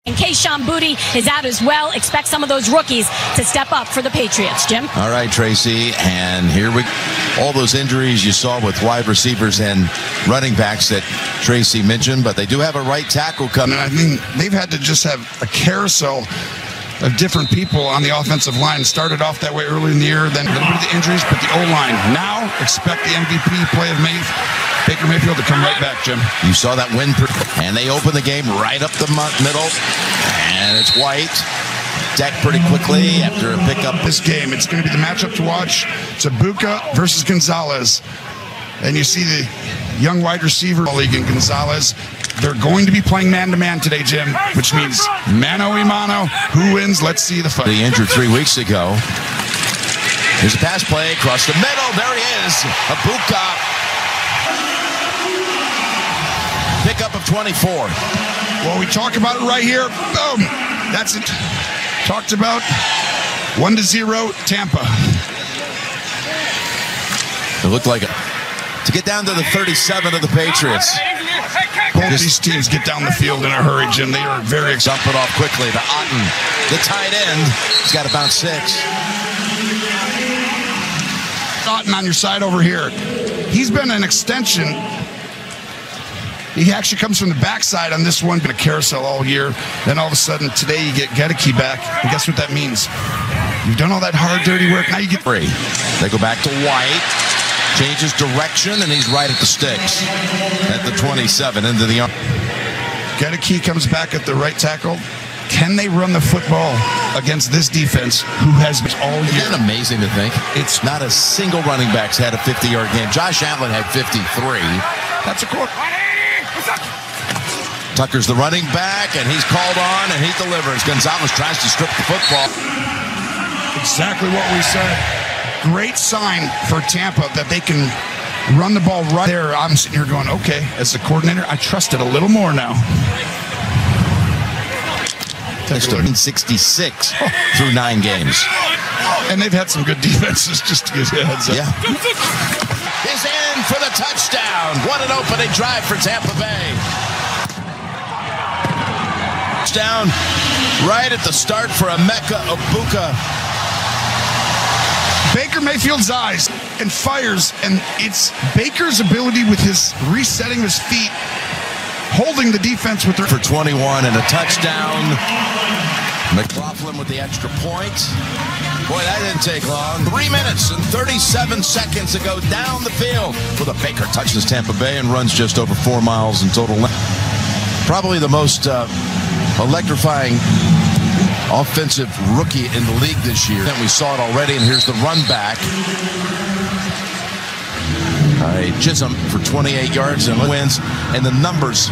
And Kayshon Boutte is out as well. Expect some of those rookies to step up for the Patriots. Jim? All right, Tracy. And here all those injuries you saw with wide receivers and running backs that Tracy mentioned, but they do have a right tackle coming. I mean, they've had to just have a carousel of different people on the offensive line. Started off that way early in the year, then a little bit of the injuries, but the O-line. Now, expect the MVP play of Baker Mayfield to come right back, Jim. You saw that win, and they open the game right up the middle, and it's White. Deck pretty quickly after a pickup. This game, it's going to be the matchup to watch. It's Bucca versus Gonzalez. And you see the young wide receiver league in Gonzalez. They're going to be playing man-to-man today, Jim, which means mano-a-mano. Who wins? Let's see the fight. He injured 3 weeks ago. Here's a pass play across the middle. There he is. Bucca. Pickup of 24. Well, we talk about it right here. Boom. That's it. Talked about 1-0 Tampa. It looked like to get down to the 37 of the Patriots. Both these teams get down the field in a hurry, Jim. They are very excited. Dump it off quickly to Otten. The tight end. He's got about 6. Otten on your side over here. He's been an extension. He actually comes from the backside on this one. Been a carousel all year. Then all of a sudden, today you get Gedeke back. And guess what that means? You've done all that hard, dirty work. Now you get free. They go back to White. Changes direction, and he's right at the sticks. At the 27, into the arm. Gedeke comes back at the right tackle. Can they run the football against this defense who has been all year? Isn't that amazing to think? It's not a single running back's had a 50-yard game. Josh Allen had 53. That's a quarter. Tucker's the running back, and he's called on, and he delivers. Gonzalez tries to strip the football. Exactly what we said. Great sign for Tampa that they can run the ball right there. I'm sitting here going, okay, as the coordinator, I trust it a little more now. 66 through 9 games. And they've had some good defenses, just to give you a heads up. Yeah. He's in for the touchdown. What an opening drive for Tampa Bay. Touchdown right at the start for Emeka Egbuka. Baker Mayfield's eyes and fires, and it's Baker's ability with his resetting his feet, holding the defense with for 21 and a touchdown. McLaughlin with the extra point. Boy, that didn't take long. 3 minutes and 37 seconds to go down the field. Well, the Baker touches Tampa Bay and runs just over 4 miles in total length. Probably the most electrifying offensive rookie in the league this year. And we saw it already, and here's the run back. All right, Chisholm for 28 yards and wins, and the numbers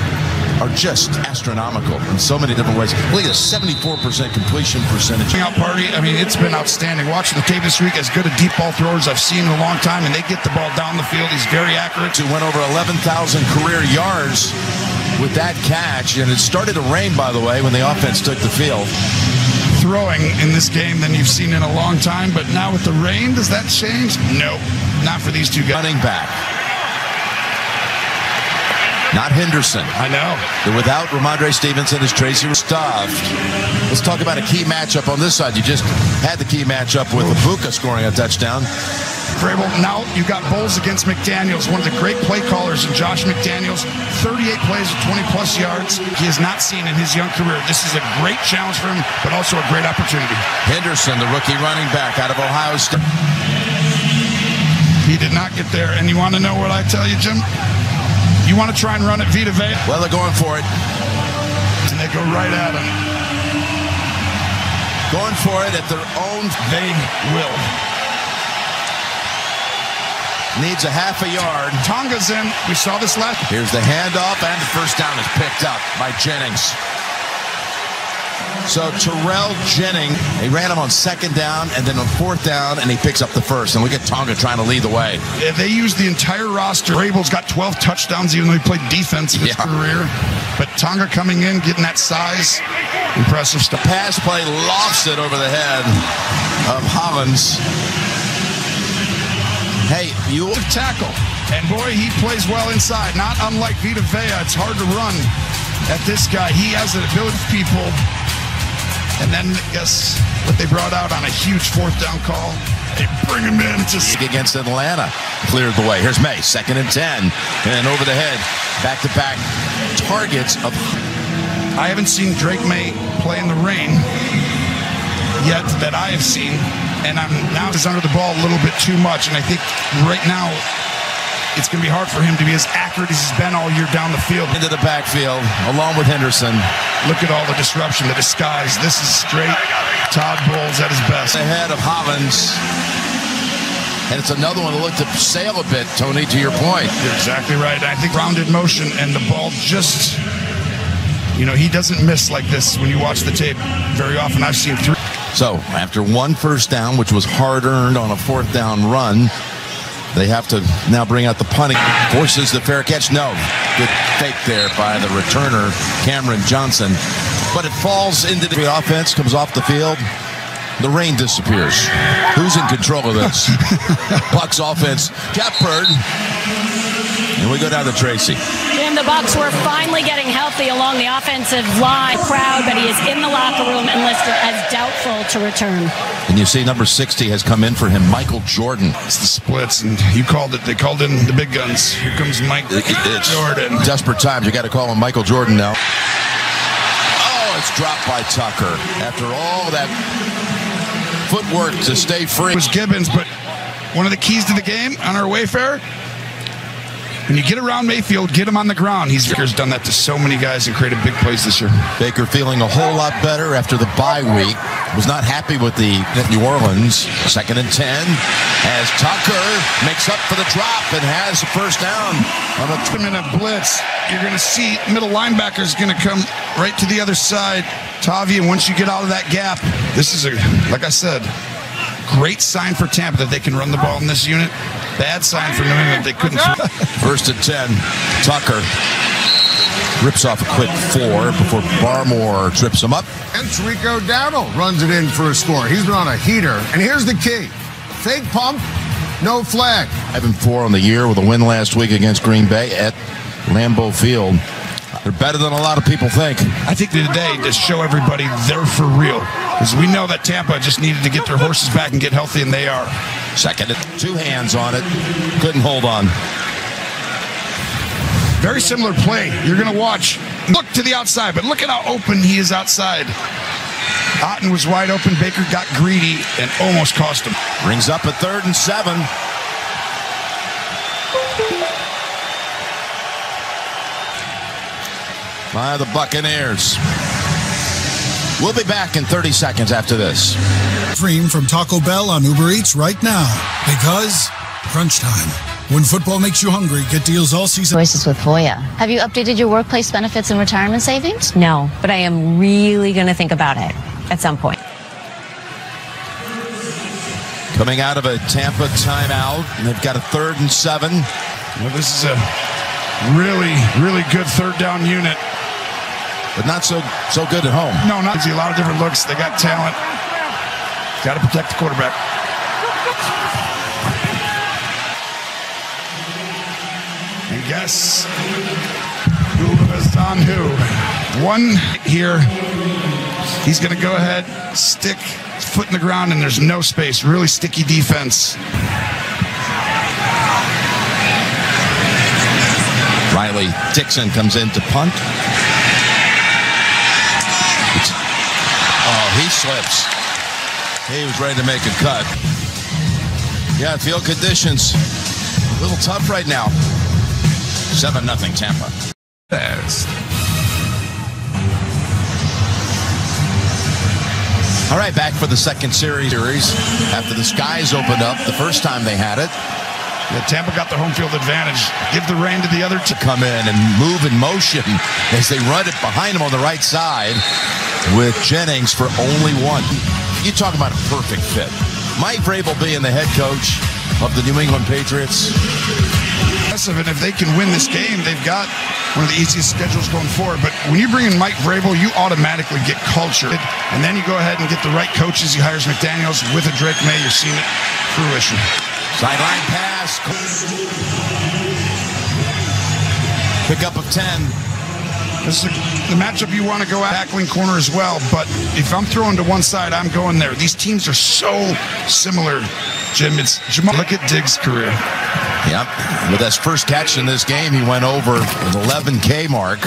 are just astronomical in so many different ways. Look at a 74% completion percentage. Out party, I mean, it's been outstanding. Watching the tape this week, as good a deep ball throwers I've seen in a long time, and they get the ball down the field. He's very accurate. He went over 11,000 career yards with that catch, and it started to rain, by the way, when the offense took the field. Throwing in this game than you've seen in a long time, but now with the rain, does that change? No, not for these two guys. Running back. Not Henderson. I know. They're without Ramondre Stevenson as Tracy was stuffed. Let's talk about a key matchup on this side. You just had the key matchup with Bucca scoring a touchdown. Vrabel, now you got Bowles against McDaniels, one of the great play callers in Josh McDaniels. 38 plays with 20-plus yards. He has not seen in his young career. This is a great challenge for him, but also a great opportunity. Henderson, the rookie running back out of Ohio State. He did not get there. And you want to know what I tell you, Jim? You want to try and run it Vita Vea? Well, they're going for it. And they go right at him. Going for it at their own. They will. Needs a half a yard. Tonga's in. We saw this last. Here's the handoff, and the first down is picked up by Jennings. So Terrell Jennings, he ran him on 2nd down and then on 4th down, and he picks up the first. And look at Tonga trying to lead the way. Yeah, they used the entire roster. Vrabel's got 12 touchdowns, even though he played defense in his career. But Tonga coming in, getting that size, impressive stuff. The pass play lofts it over the head of Hollins. Hey, you tackle. And boy, he plays well inside. Not unlike Vita Vea. It's hard to run at this guy. He has the ability to people. And then guess what they brought out on a huge fourth down call? They bring him in to against Atlanta. Cleared the way. Here's May, 2nd and 10. And over the head, back-to-back targets of... I haven't seen Drake May play in the rain yet that I have seen. And I'm now just under the ball a little bit too much. And I think right now it's going to be hard for him to be as accurate as he's been all year down the field. Into the backfield, along with Henderson. Look at all the disruption, the disguise. This is straight Todd Bowles at his best. Ahead of Hollins. And it's another one that looked to sail a bit, Tony, to your point. You're exactly right. I think rounded motion and the ball just, he doesn't miss like this when you watch the tape. Very often I've seen 3. So, after one first down, which was hard-earned on a fourth down run, they have to now bring out the punting. Forces the fair catch. No. Good fake there by the returner, Cameron Johnson. But it falls into the offense, comes off the field. The rain disappears. Who's in control of this? Bucs offense. Shepard. And we go down to Tracy. Jim, the Bucs were finally getting healthy along the offensive line. Crowd, but he is in the locker room and listed as doubtful to return. And you see number 60 has come in for him, Michael Jordan. It's the splits, and you called it. They called in the big guns. Here comes Mike Jordan. Desperate times. You got to call him Michael Jordan now. Oh, it's dropped by Tucker. After all that footwork to stay free. It was Gibbons, but one of the keys to the game on our Wayfair, when you get around Mayfield, get him on the ground. He's done that to so many guys and created big plays this year. Baker feeling a whole lot better after the bye week. Was not happy with the New Orleans. 2nd and 10 as Tucker makes up for the drop and has the first down on a 2-minute blitz. You're going to see middle linebacker is going to come right to the other side. Tavi, and once you get out of that gap, this is like I said, great sign for Tampa that they can run the ball in this unit. Bad sign for New England they couldn't. 1st and 10. Tucker rips off a quick 4 before Barmore trips him up. And Tarico Dowdle runs it in for a score. He's been on a heater. And here's the key. Fake pump, no flag. 5-4 on the year with a win last week against Green Bay at Lambeau Field. They're better than a lot of people think. I think today to show everybody they're for real. Because we know that Tampa just needed to get their horses back and get healthy, and they are. 2nd, 2 hands on it. Couldn't hold on. Very similar play. You're going to watch. Look to the outside, but look at how open he is outside. Otten was wide open. Baker got greedy and almost cost him. Brings up a 3rd and 7. By the Buccaneers. We'll be back in 30 seconds after this. Stream from Taco Bell on Uber Eats right now. Because crunch time. When football makes you hungry, get deals all season. Choices with Voya. Have you updated your workplace benefits and retirement savings? No, but I am really going to think about it at some point. Coming out of a Tampa timeout, and they've got a 3rd and 7. Well, this is a really, really good 3rd down unit. But not so good at home. No, not easy. A lot of different looks. They got talent. Got to protect the quarterback. And guess who is on who? One here. He's going to go ahead, stick his foot in the ground, and there's no space. Really sticky defense. Riley Dixon comes in to punt. Oh, he slips. He was ready to make a cut. Yeah, field conditions a little tough right now. 7-0 Tampa. All right, back for the second series after the skies opened up the first time they had it. Yeah, Tampa got the home field advantage. Give the rein to the other to come in and move in motion as they run it behind him on the right side with Jennings for only 1. You talk about a perfect fit. Mike Vrabel being the head coach of the New England Patriots. And if they can win this game, they've got one of the easiest schedules going forward. But when you bring in Mike Vrabel, you automatically get culture. And then you go ahead and get the right coaches. He hires McDaniels with a Drake May. You're seeing it fruition. Sideline pass. Pick up of 10. This is the matchup you want to go at, tackling corner as well. But if I'm throwing to one side, I'm going there. These teams are so similar, Jim. It's Jamal. Look at Diggs' career. Yep. With his first catch in this game, he went over the 11K mark.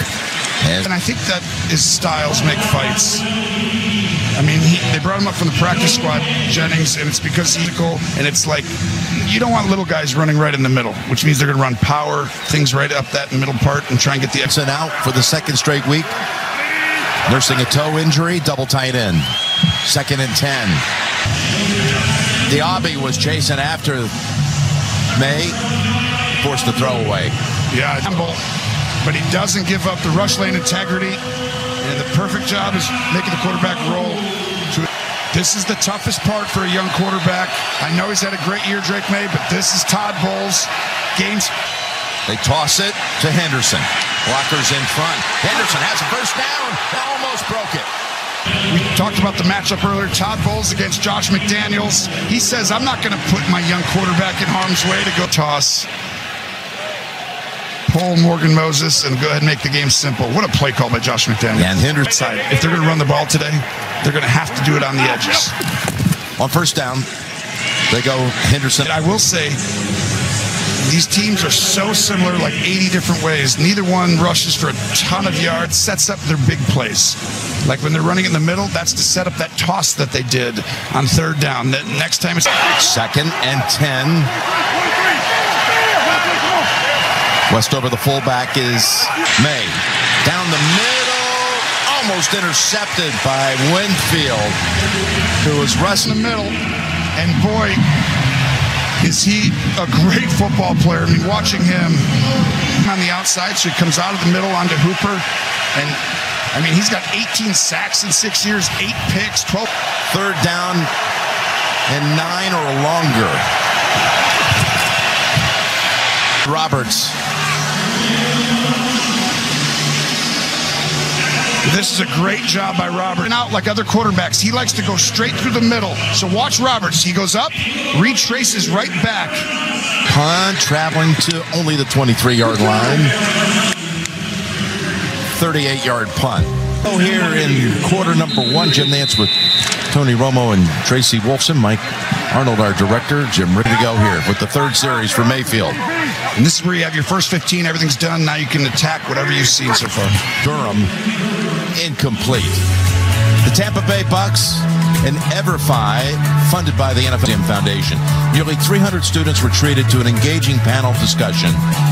And I think that his styles make fights. I mean, they brought him up from the practice squad, Jennings, and it's because he's physical, and it's like, you don't want little guys running right in the middle, which means they're going to run power, things right up that middle part, and try and get the exit out for the second straight week. Nursing a toe injury, double tight end. 2nd and 10. Diaby was chasing after May, forced the throw away. Yeah, but he doesn't give up the rush lane integrity, and the perfect job is making the quarterback roll. This is the toughest part for a young quarterback. I know he's had a great year, Drake May, but this is Todd Bowles. Games. They toss it to Henderson. Blockers in front. Henderson has a first down. Almost broke it. We talked about the matchup earlier. Todd Bowles against Josh McDaniels. He says, I'm not going to put my young quarterback in harm's way to go toss. Pull Morgan Moses and go ahead and make the game simple. What a play call by Josh McDaniels. And Henderson. If they're going to run the ball today, they're going to have to do it on the edges. On first down, they go Henderson. I will say, these teams are so similar, like 80 different ways. Neither one rushes for a ton of yards, sets up their big plays. Like when they're running in the middle, that's to set up that toss that they did on third down. That next time it's 2nd and 10. Westover, the fullback, is May. Down the middle, almost intercepted by Winfield, who was rushing the middle. And boy, is he a great football player. I mean, watching him on the outside, so he comes out of the middle onto Hooper. And, I mean, he's got 18 sacks in 6 years, 8 picks, 12. Third down and 9 or longer. Roberts. This is a great job by Roberts. And out like other quarterbacks, he likes to go straight through the middle. So watch Roberts. He goes up, retraces right back. Punt traveling to only the 23-yard line. 38-yard punt. Oh, here in quarter number 1, Jim Nance with Tony Romo and Tracy Wolfson. Mike Arnold, our director. Jim, ready to go here with the third series for Mayfield. And this is where you have your first 15. Everything's done. Now you can attack whatever you've seen so far. Durham, incomplete. The Tampa Bay Bucks and Everfi, funded by the NFL Foundation. Nearly 300 students were treated to an engaging panel discussion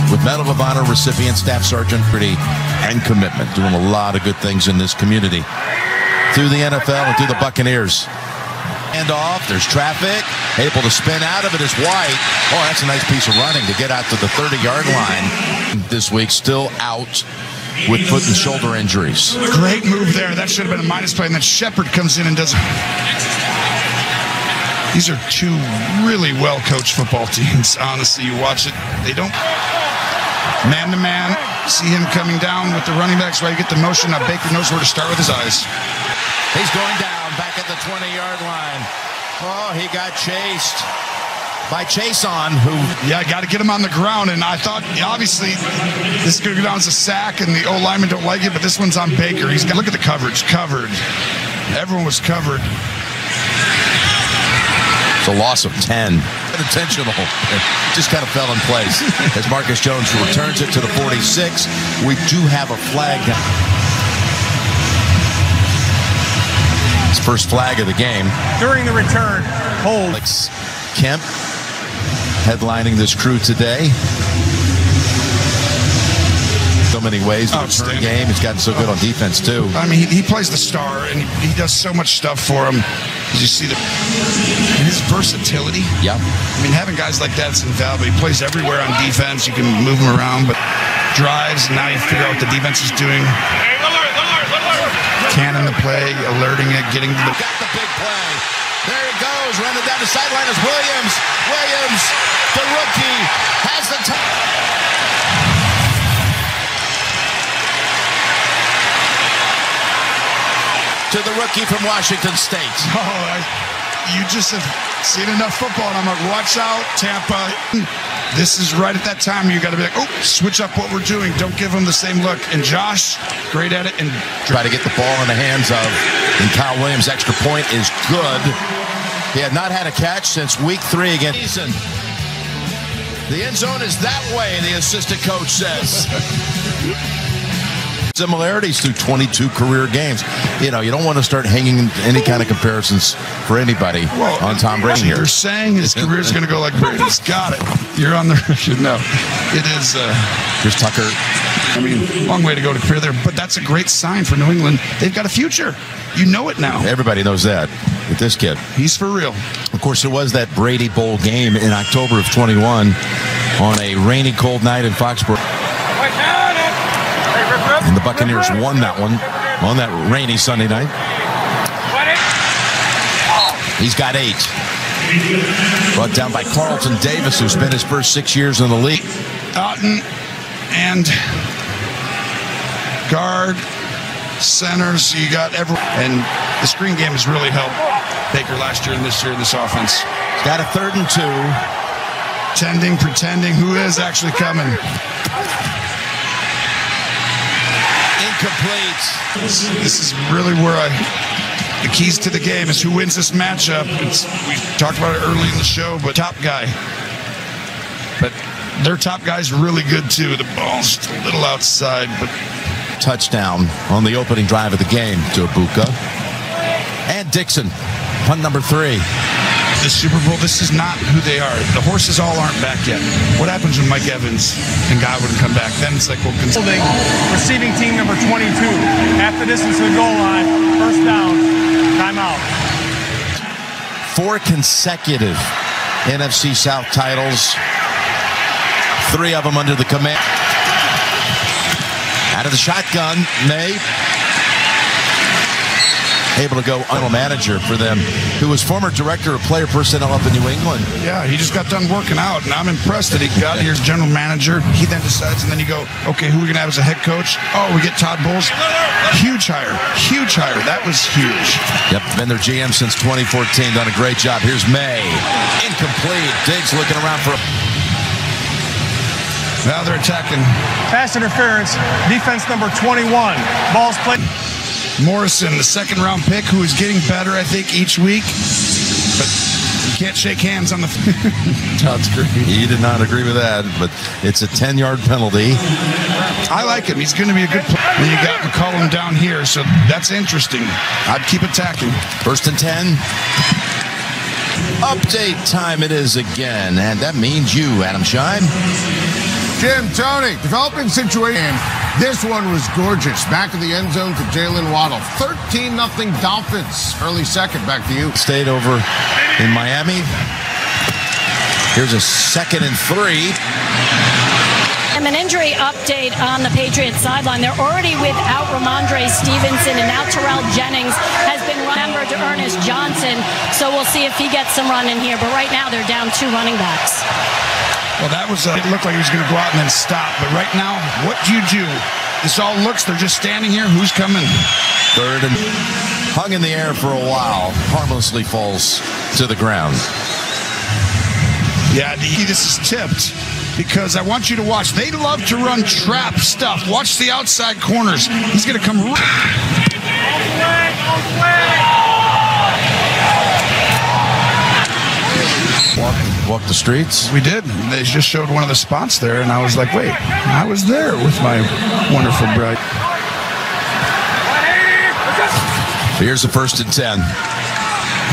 with Medal of Honor recipient Staff Sergeant Pretty and commitment, doing a lot of good things in this community. Through the NFL and through the Buccaneers. And off, there's traffic, able to spin out of it is White. Oh, that's a nice piece of running to get out to the 30-yard line. This week, still out with foot and shoulder injuries. Great move there. That should have been a minus play. And then Shepard comes in and does. These are two really well-coached football teams. Honestly, you watch it. They don't. Man-to-man. See him coming down with the running backs while you get the motion. Now Baker knows where to start with his eyes. He's going down back at the 20-yard line. Oh, he got chased by Chason, who... Yeah, got to get him on the ground. And I thought, obviously, this is going to go down as a sack, and the O-linemen don't like it, but this one's on Baker. He's got, look at the coverage. Covered. Everyone was covered. It's a loss of 10. Unintentional. It just kind of fell in place. As Marcus Jones returns it to the 46, we do have a flag. His first flag of the game. During the return, hold. Alex Kemp headlining this crew today. So many ways to return game. He's gotten so good on defense, too. I mean, he plays the star, and he does so much stuff for him. As you see and his versatility. Yeah. I mean, having guys like that is invaluable. He plays everywhere on defense. You can move him around, but drives, and now you figure out what the defense is doing. Cannon the play, alerting it, getting to the... Got the big play. There he goes. Running down the sideline is Williams. Williams, the rookie, has the time. To the rookie from Washington State. Oh, you just have seen enough football, and I'm like, watch out, Tampa. This is right at that time you got to be like, oh, switch up what we're doing. Don't give them the same look. And Josh, great at it. And try to get the ball in the hands of. And Kyle Williams' extra point is good. He had not had a catch since week 3 against. The end zone is that way, the assistant coach says. Similarities through 22 career games. You know, you don't want to start hanging any kind of comparisons for anybody on Tom Brady here. You're saying his career is going to go like Brady's. Got it. You're on the record. No, it is. Here's Tucker. I mean, long way to go to career there, but that's a great sign for New England. They've got a future. You know it now. Everybody knows that with this kid. He's for real. Of course, there was that Brady Bowl game in October of 21 on a rainy, cold night in Foxborough. And the Buccaneers won that one on that rainy Sunday night. He's got 8. Brought down by Carlton Davis, who spent his first 6 years in the league. Otten and guard, center, so you got everyone. And the screen game has really helped Baker last year and this year in this offense. Got a 3rd and 2. Pretending, who is actually coming? Incomplete. This is really where the keys to the game is who wins this matchup. We talked about it early in the show, but top guy. But their top guy's really good too. The ball's just a little outside, but touchdown on the opening drive of the game to Ibuka. And Dixon, punt number 3. The Super Bowl, this is not who they are. The horses all aren't back yet. What happens when Mike Evans and Godwin come back? Then it's like, well, receiving team number 22. Half the distance to the goal line. First down. Timeout. 4 consecutive NFC South titles. 3 of them under the command. Out of the shotgun, May. Able to go general manager for them, who was former director of player personnel up in New England. Yeah, he just got done working out, and I'm impressed that he got here as general manager. He then decides, and then you go, okay, who are we going to have as a head coach? Oh, we get Todd Bowles. Huge hire. Huge hire. That was huge. Yep, been their GM since 2014. Done a great job. Here's May. Incomplete. Diggs looking around for a... Now they're attacking. Pass interference. Defense number 21. Ball's played. Morrison, the 2nd-round pick, who is getting better, I think, each week. But you can't shake hands on the... Todd's great. He did not agree with that, but it's a 10-yard penalty. I like him. He's going to be a good player. And you got McCollum down here, so that's interesting. I'd keep attacking. 1st and 10. Update time it is again, and that means you, Adam Schein. Jim, Tony, developing situation. This one was gorgeous. Back of the end zone to Jalen Waddle. 13-0 Dolphins. Early second. Back to you. Stayed over in Miami. Here's a 2nd and 3. An injury update on the Patriots sideline. They're already without Ramondre Stevenson, and now Terrell Jennings has been remembered to Ernest Johnson. So we'll see if he gets some run in here. But right now they're down 2 running backs. Well, that was, it looked like he was going to go out and then stop. But right now, what do you do? This all looks, they're just standing here. Who's coming? 3rd and hung in the air for a while. Harmlessly falls to the ground. Yeah, this is tipped because I want you to watch. They love to run trap stuff. Watch the outside corners. He's going to come Walk the streets. We did. They just showed one of the spots there, and I was like, wait, I was there with my wonderful bride. Here's the 1st and 10.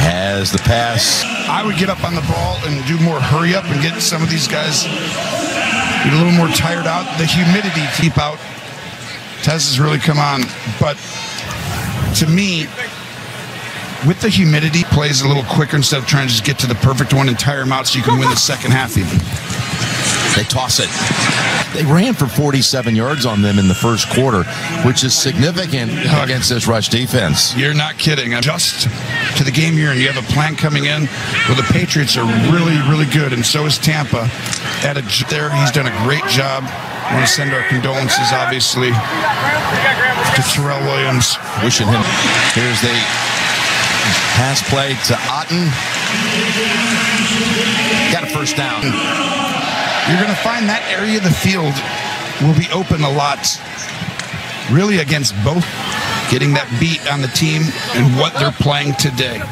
Has the pass. I would get up on the ball and do more hurry up and get some of these guys a little more tired out. The humidity keep out. Tez has really come on. But to me, with the humidity, plays a little quicker instead of trying to just get to the perfect one and tire them out so you can win the second half even. They toss it. They ran for 47 yards on them in the first quarter, which is significant against this rush defense. You're not kidding. Just to the game you're in, you have a plan coming in. Well, the Patriots are really, really good, and so is Tampa. There, he's done a great job. I want to send our condolences, obviously, to Terrell Williams. Wishing him. Here's the pass play to Otten. Got a first down. You're going to find that area of the field will be open a lot, really, against both, getting that beat on the team and what they're playing today.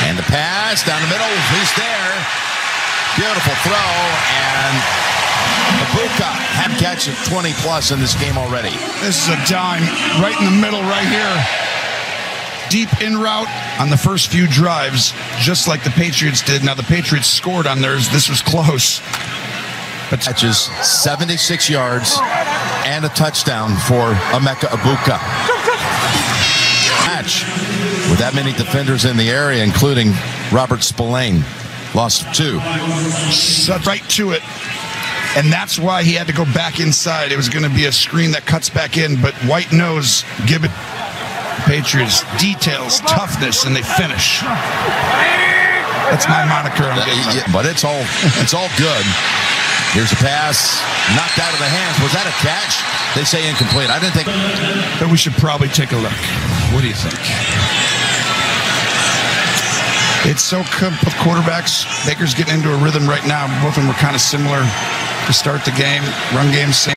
And the pass down the middle. He's there. Beautiful throw. And Ibuka had catch of 20-plus in this game already. This is a dime right in the middle right here. Deep in route on the first few drives, just like the Patriots did. Now, the Patriots scored on theirs. This was close. But catches 76 yards and a touchdown for Emeka Ibuka. Match with that many defenders in the area, including Robert Spillane. Lost 2. Shut right to it. And that's why he had to go back inside. It was going to be a screen that cuts back in, but White knows, give it. Patriots, details, toughness, and they finish. That's my moniker. But it's all good. Here's a pass, knocked out of the hands. Was that a catch? They say incomplete. I didn't think. But we should probably take a look. What do you think? It's so good with quarterbacks. Baker's getting into a rhythm right now. Both of them were kind of similar to start the game. Run game, same.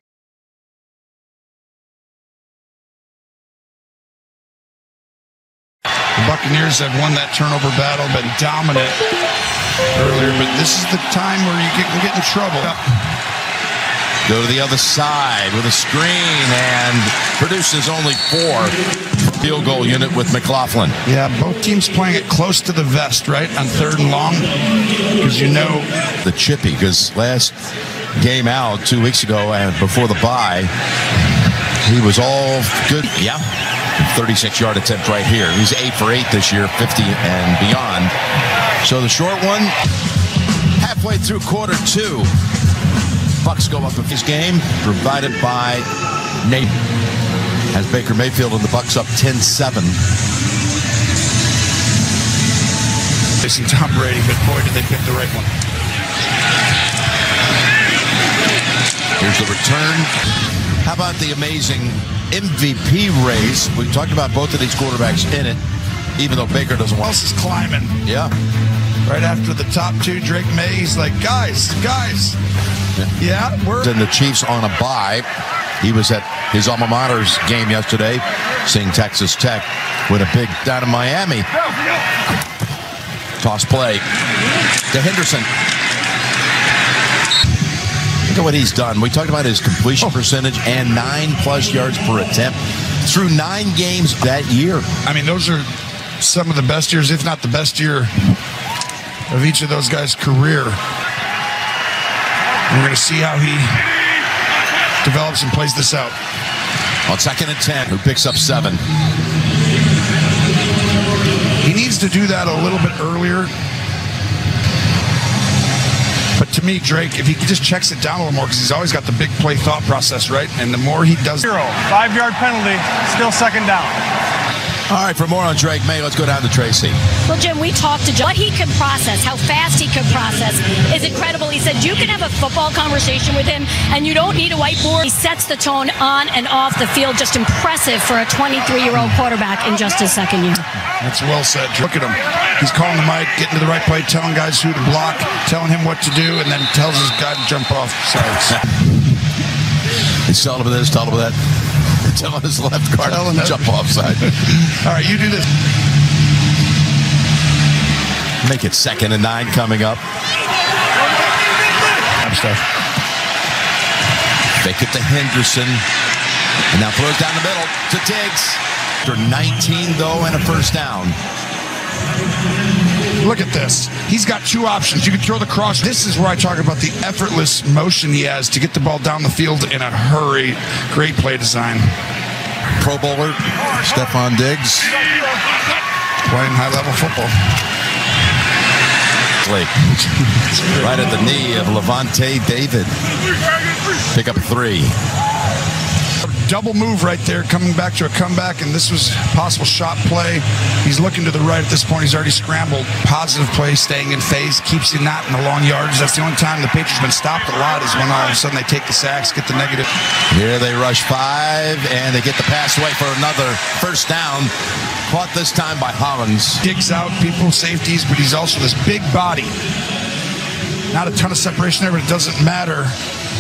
The Buccaneers have won that turnover battle, been dominant earlier, but this is the time where you can get in trouble. Go to the other side with a screen and produces only 4. Field goal unit with McLaughlin. Yeah, both teams playing it close to the vest, right, on 3rd and long, because you know. The chippy, because last game out 2 weeks ago and before the bye, he was all good. Yeah. 36-yard attempt right here. He's 8 for 8 this year, 50 and beyond. So the short one, halfway through quarter 2. Bucks go up with this game, provided by Nate. Has Baker Mayfield and the Bucks up 10-7. Facing Tom Brady, but boy, did they pick the right one. Here's the return. How about the amazing MVP race? We talked about both of these quarterbacks in it, even though Baker doesn't want. Else is climbing. Yeah. Right after the top 2, Drake May, he's like, guys. Yeah, we're in the Chiefs on a bye. He was at his alma mater's game yesterday, seeing Texas Tech with a big down in Miami. Toss play to Henderson. Look at what he's done. We talked about his completion percentage and 9+ yards per attempt through 9 games that year. I mean, those are some of the best years, if not the best year of each of those guys' career. We're going to see how he develops and plays this out. On 2nd and 10, who picks up 7. He needs to do that a little bit earlier. But to me, Drake, if he just checks it down a little more, because he's always got the big play thought process, right? And the more he does. 5-yard penalty, still 2nd down. All right, for more on Drake May, let's go down to Tracy. Well, Jim, we talked to John. What he could process, how fast he could process is incredible. He said you can have a football conversation with him, and you don't need a whiteboard. He sets the tone on and off the field. Just impressive for a 23-year-old quarterback in just his 2nd year. That's well said. Look at him. He's calling the mic, getting to the right play, telling guys who to block, telling him what to do, and then tells his guy to jump off sides. He's telling him this, telling him that. Telling his left guard to jump offside. All right, you do this. Make it 2nd and 9 coming up. Stuff. Fake it to Henderson. And now throws down the middle to Diggs. After 19, though, and a first down. Look at this. He's got 2 options. You can throw the cross. This is where I talk about the effortless motion he has to get the ball down the field in a hurry. Great play design. Pro Bowler, Stephon Diggs. Playing high-level football. Right at the knee of Levante David. Pick up 3. double move right there, coming back to a comeback, and this was possible shot play. He's looking to the right at this point. He's already scrambled. Positive play, staying in phase, keeps you not in the long yards. That's the only time the Patriots have been stopped a lot, is when all of a sudden they take the sacks, get the negative. Here they rush 5, and they get the pass away for another first down. Caught this time by Hollins. Digs out people, safeties, but he's also this big body. Not a ton of separation there, but it doesn't matter.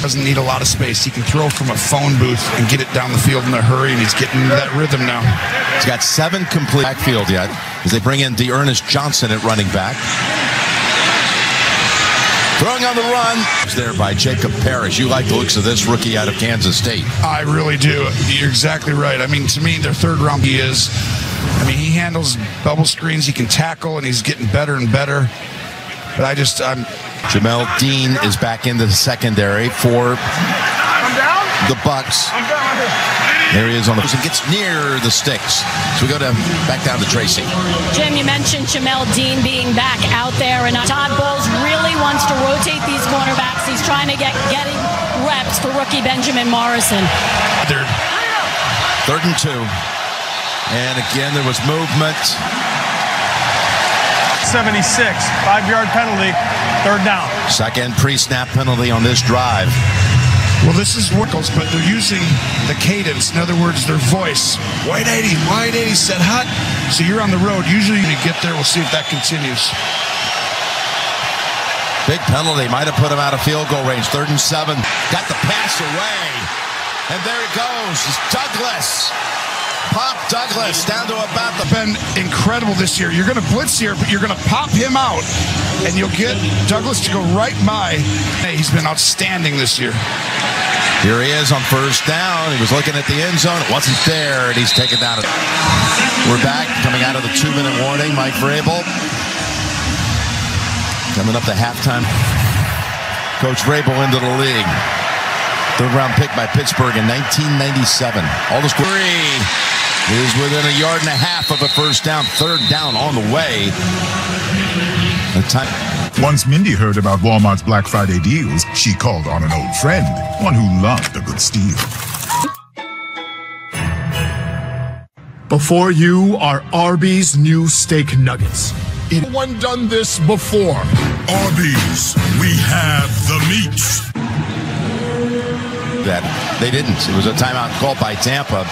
Doesn't need a lot of space. He can throw from a phone booth and get it down the field in a hurry, and he's getting into that rhythm now. He's got 7 complete backfield yet as they bring in D'Ernest Johnson at running back. Throwing on the run. It's there by Jacob Parrish. You like the looks of this rookie out of Kansas State. I really do. You're exactly right. I mean, to me, their third round he is. I mean, he handles bubble screens. He can tackle, and he's getting better and better. But I'm Jamel Dean is back into the secondary for the Bucks. There he is on the and gets near the sticks. So we go back down to Tracy. Jim, you mentioned Jamel Dean being back out there, and Todd Bowles really wants to rotate these cornerbacks. He's trying to getting reps for rookie Benjamin Morrison. Third and 2. And again, there was movement. 76, 5-yard penalty, third down. Second pre-snap penalty on this drive. Well, this is Wickles, but they're using the cadence. In other words, their voice. Wide 80, set hut. So you're on the road. Usually when you get there, we'll see if that continues. Big penalty. Might have put him out of field goal range. 3rd and 7. Got the pass away. And there it goes. It's Douglas. Pop Douglas down to about the... Been incredible this year. You're going to blitz here, but you're going to pop him out, and you'll get Douglas to go right by. Hey, he's been outstanding this year. Here he is on first down. He was looking at the end zone. It wasn't there, and he's taken down. We're back, coming out of the 2-minute warning. Mike Vrabel coming up to halftime. Coach Vrabel into the league. 3rd-round pick by Pittsburgh in 1997. All the score is within 1.5 yards of a first down. 3rd down on the way. Once Mindy heard about Walmart's Black Friday deals, she called on an old friend, one who loved a good steal. Before you are Arby's new steak nuggets. No one done this before. Arby's, we have the meats. That they didn't. It was a timeout called by Tampa.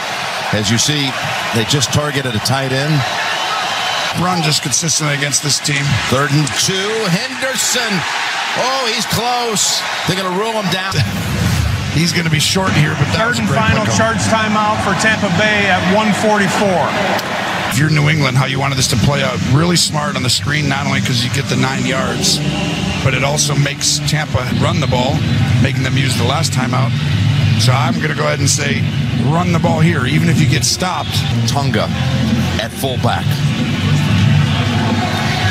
As you see, they just targeted a tight end. Run just consistently against this team. 3rd and 2. Henderson. Oh, he's close. They're going to rule him down. He's going to be short here, but that 3rd and final charge timeout for Tampa Bay at 1:44. If you're New England, how you wanted this to play out, really smart on the screen, not only because you get the 9 yards, but it also makes Tampa run the ball, making them use the last timeout. So I'm going to go ahead and say run the ball here, even if you get stopped. Tonga at fullback.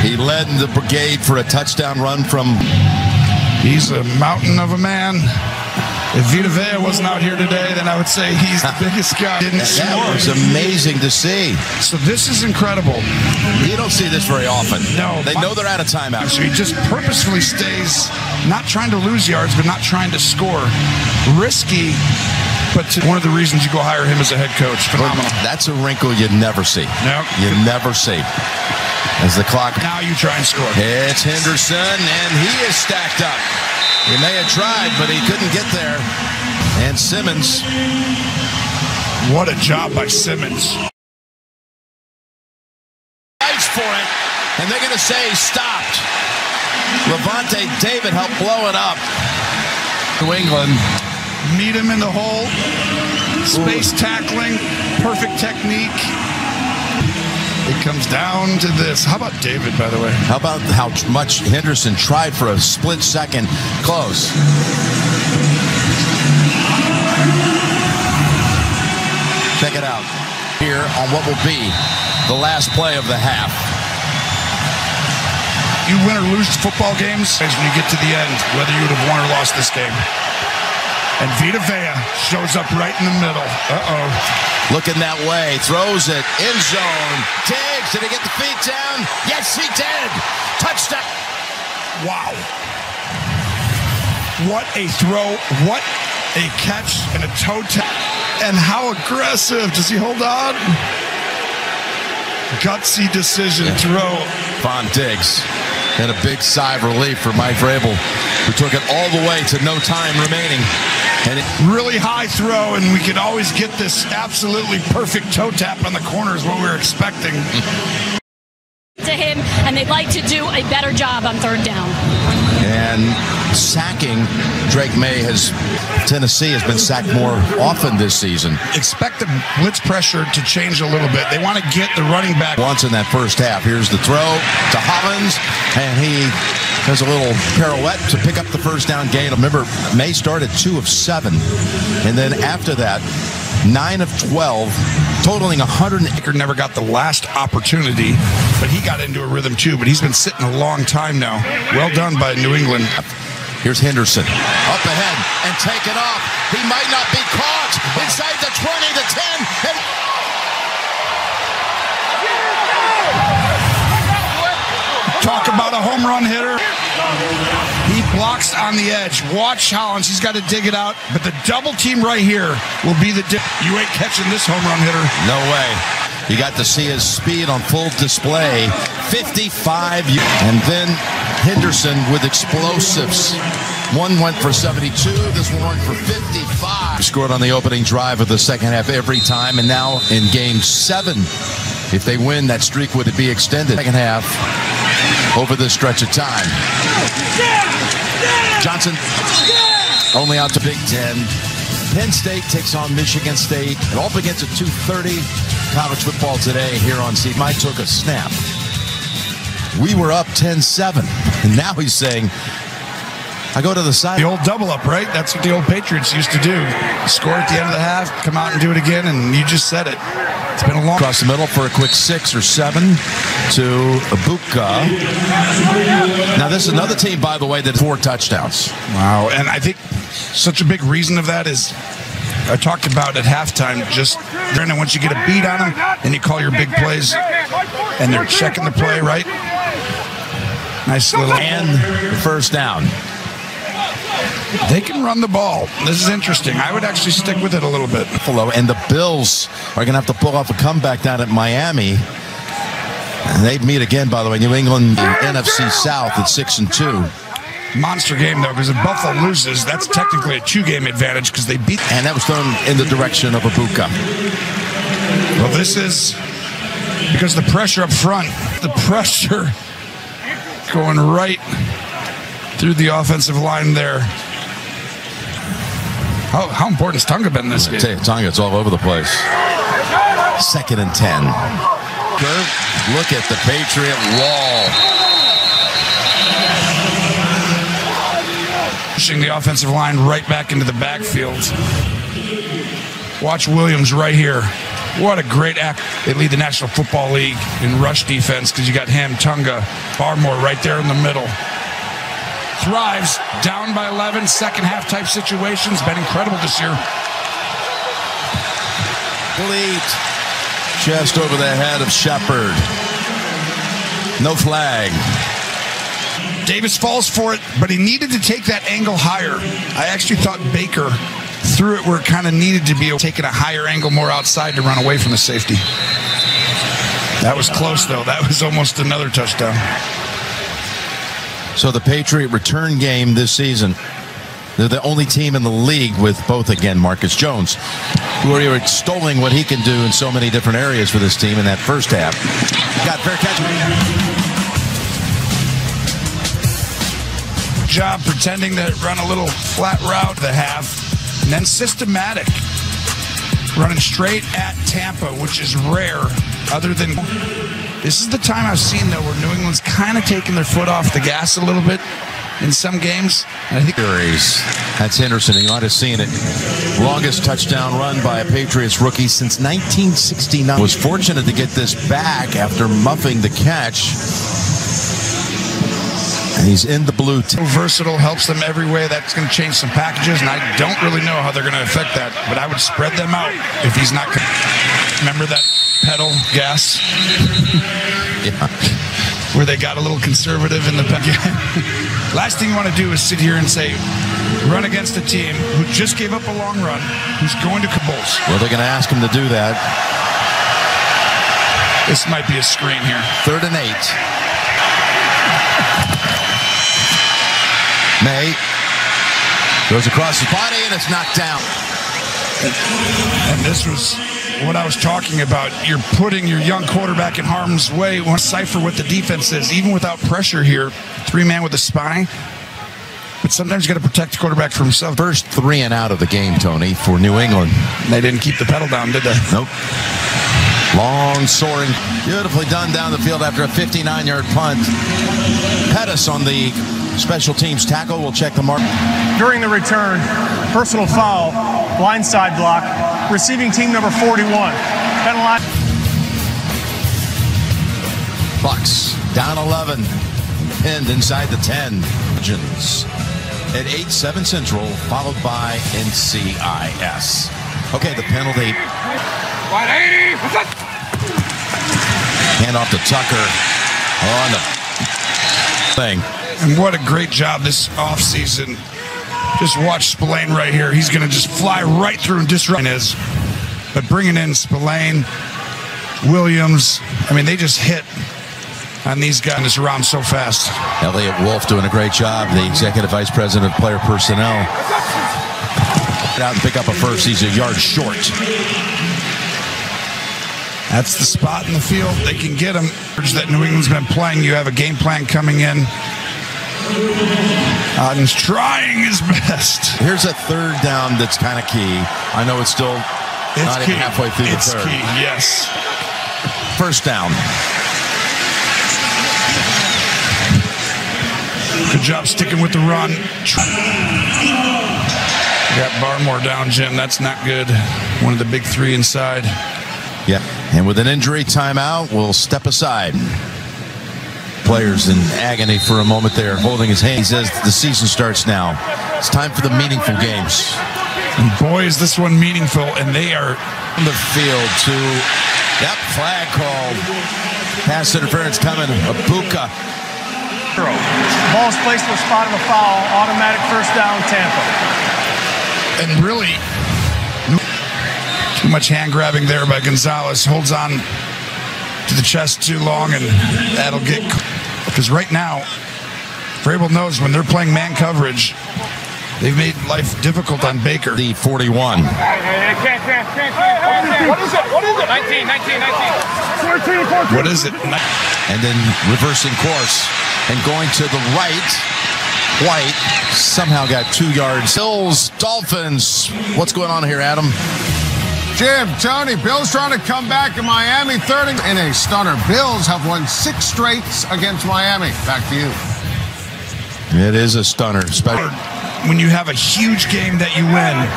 He led the brigade for a touchdown run from... He's a mountain of a man. If Vita Vea wasn't out here today, then I would say he's the biggest guy. That was amazing to see. So this is incredible. You don't see this very often. No. They know they're out of timeout. So he just purposefully stays, not trying to lose yards, but not trying to score. Risky, but one of the reasons you go hire him as a head coach. Phenomenal. That's a wrinkle you never see. No. You never see. As the clock... Now you try and score. It's Henderson, and he is stacked up. He may have tried, but he couldn't get there. And Simmons. What a job by Simmons. Fights for it, and they're going to say stopped. Levante David helped blow it up. New England. Meet him in the hole. Space tackling. Perfect technique. It comes down to this. How about David, by the way? How about how much Henderson tried for a split second? Close. Check it out here on what will be the last play of the half. You win or lose football games when you get to the end, whether you would have won or lost this game. And Vita Vea shows up right in the middle. Uh-oh. Looking that way, throws it, end zone, Diggs, did he get the feet down? Yes, he did! Touchdown! Wow. What a throw. What a catch and a toe tap. And how aggressive. Does he hold on? Gutsy decision throw. Von Diggs. And a big sigh of relief for Mike Vrabel, who took it all the way to no time remaining. And really high throw, and we could always get this absolutely perfect toe tap on the corner is what we were expecting. To him, and they'd like to do a better job on third down. And sacking, Drake May Tennessee has been sacked more often this season. Expect the blitz pressure to change a little bit. They want to get the running back. Once in that first half. Here's the throw to Hollins, and he does a little pirouette to pick up the first down gain. Remember, May started 2 of 7, and then after that, 9 of 12, totaling 100. Baker never got the last opportunity, but he got into a rhythm too. But he's been sitting a long time now. Well done by New England. Here's Henderson. Up ahead and taken off. He might not be caught. Inside the 20, the 10. And talk about a home run hitter. He blocks on the edge. Watch Hollins. He's got to dig it out. But the double team right here will be the you ain't catching this home run hitter. No way. You got to see his speed on full display. 55. And then Henderson with explosives. One went for 72. This one went for 55. Scored on the opening drive of the second half every time. And now in game 7, if they win, that streak would be extended. Second half over this stretch of time. Johnson only out to Big Ten. Penn State takes on Michigan State. It all begins at 2:30. College football today here on C. Mike took a snap. We were up 10-7. And now he's saying, I go to the side. The old double up, right? That's what the old Patriots used to do. Score at the end of the half, come out and do it again, and you just said it. It's been a long... Across the middle for a quick 6 or 7 to Ibuka. Now, this is another team, by the way, that 4 touchdowns. Wow, and I think such a big reason of that is I talked about at halftime, just and once you get a beat on them, and you call your big plays, and they're checking the play, right? Nice little... And the first down. They can run the ball. This is interesting. I would actually stick with it a little bit. And the Bills are going to have to pull off a comeback down at Miami. And they meet again, by the way, New England, the NFC South at 6-2. Monster game, though, because if Buffalo loses, that's technically a 2-game advantage because they beat. And that was thrown in the direction of Ibuka. Well, this is because the pressure up front, the pressure going right through the offensive line there. How important has Tonga been in this game? Tonga's all over the place. 2nd and 10. Look at the Patriot wall. Pushing the offensive line right back into the backfield. Watch Williams right here. What a great act. They lead the National Football League in rush defense because you got him, Tonga, Barmore right there in the middle. Thrives, down by 11, second half type situations. Been incredible this year. Delete. Just over the head of Shepard. No flag. Davis falls for it, but he needed to take that angle higher. I actually thought Baker threw it where it kind of needed to be, taking a higher angle more outside to run away from the safety. That was close, though. That was almost another touchdown. So the Patriot return game this season, they're the only team in the league with both, again, Marcus Jones, who are extolling what he can do in so many different areas for this team in that first half. Got fair catch. Job pretending to run a little flat route the half, and then systematic. Running straight at Tampa, which is rare, other than... This is the time I've seen, though, where New England's kind of taking their foot off the gas a little bit in some games. And I think that's Henderson. You might have seen it. Longest touchdown run by a Patriots rookie since 1969. Was fortunate to get this back after muffing the catch. And he's in the blue. Versatile, helps them every way. That's going to change some packages, and I don't really know how they're going to affect that, but I would spread them out if he's not. Remember that pedal gas? Yeah. Where they got a little conservative in the... Last thing you want to do is sit here and say, run against a team who just gave up a long run, who's going to Caboose. Well, they're going to ask him to do that. This might be a screen here. 3rd and 8. May goes across his body, and it's knocked down. And this was what I was talking about. You're putting your young quarterback in harm's way. You want to decipher what the defense is, even without pressure here. 3-man with a spy. But sometimes you got to protect the quarterback from himself. First 3 and out of the game, Tony, for New England. They didn't keep the pedal down, did they? Nope. Long soaring, beautifully done down the field after a 59-yard punt. Pettis on the special teams tackle. We'll check the mark. During the return, personal foul, blindside block, receiving team number 41. Penalized. Bucks down 11, pinned inside the 10. At 8-7 Central, followed by NCIS. Okay, the penalty. 180. Hand off to Tucker on the thing. And what a great job this offseason. Just watch Spillane right here. He's going to just fly right through and disrupt his. But bringing in Spillane, Williams, I mean, they just hit on these guys in this round so fast. Elliot Wolf doing a great job, the Executive Vice President of Player Personnel. Get out and pick up a first. He's a yard short. That's the spot in the field. They can get him. That New England's been playing. You have a game plan coming in. Otten's trying his best. Here's a 3rd down that's kind of key. I know it's still not even halfway through the 3rd. It's key, yes. 1st down. Good job sticking with the run. Got Barmore down, Jim. That's not good. One of the big 3 inside. Yeah, and with an injury timeout, we'll step aside. Players in agony for a moment there, holding his hand. He says the season starts now. It's time for the meaningful games. And boy, is this one meaningful, and they are on the field to, yep, flag called. Pass interference coming, Abuka. Ball is placed to the spot of a foul, automatic 1st down, Tampa. And really, too much hand grabbing there by Gonzalez. Holds on to the chest too long, and that'll get. Because right now, Vrabel knows when they're playing man coverage, they've made life difficult on Baker. The 41. What is it? 19. What is it? And then reversing course and going to the right. White somehow got 2 yards. Bills, Dolphins. What's going on here, Adam? Jim, Tony, Bills trying to come back in Miami, 30 in a stunner. Bills have won 6 straights against Miami. Back to you. It is a stunner. When you have a huge game that you win,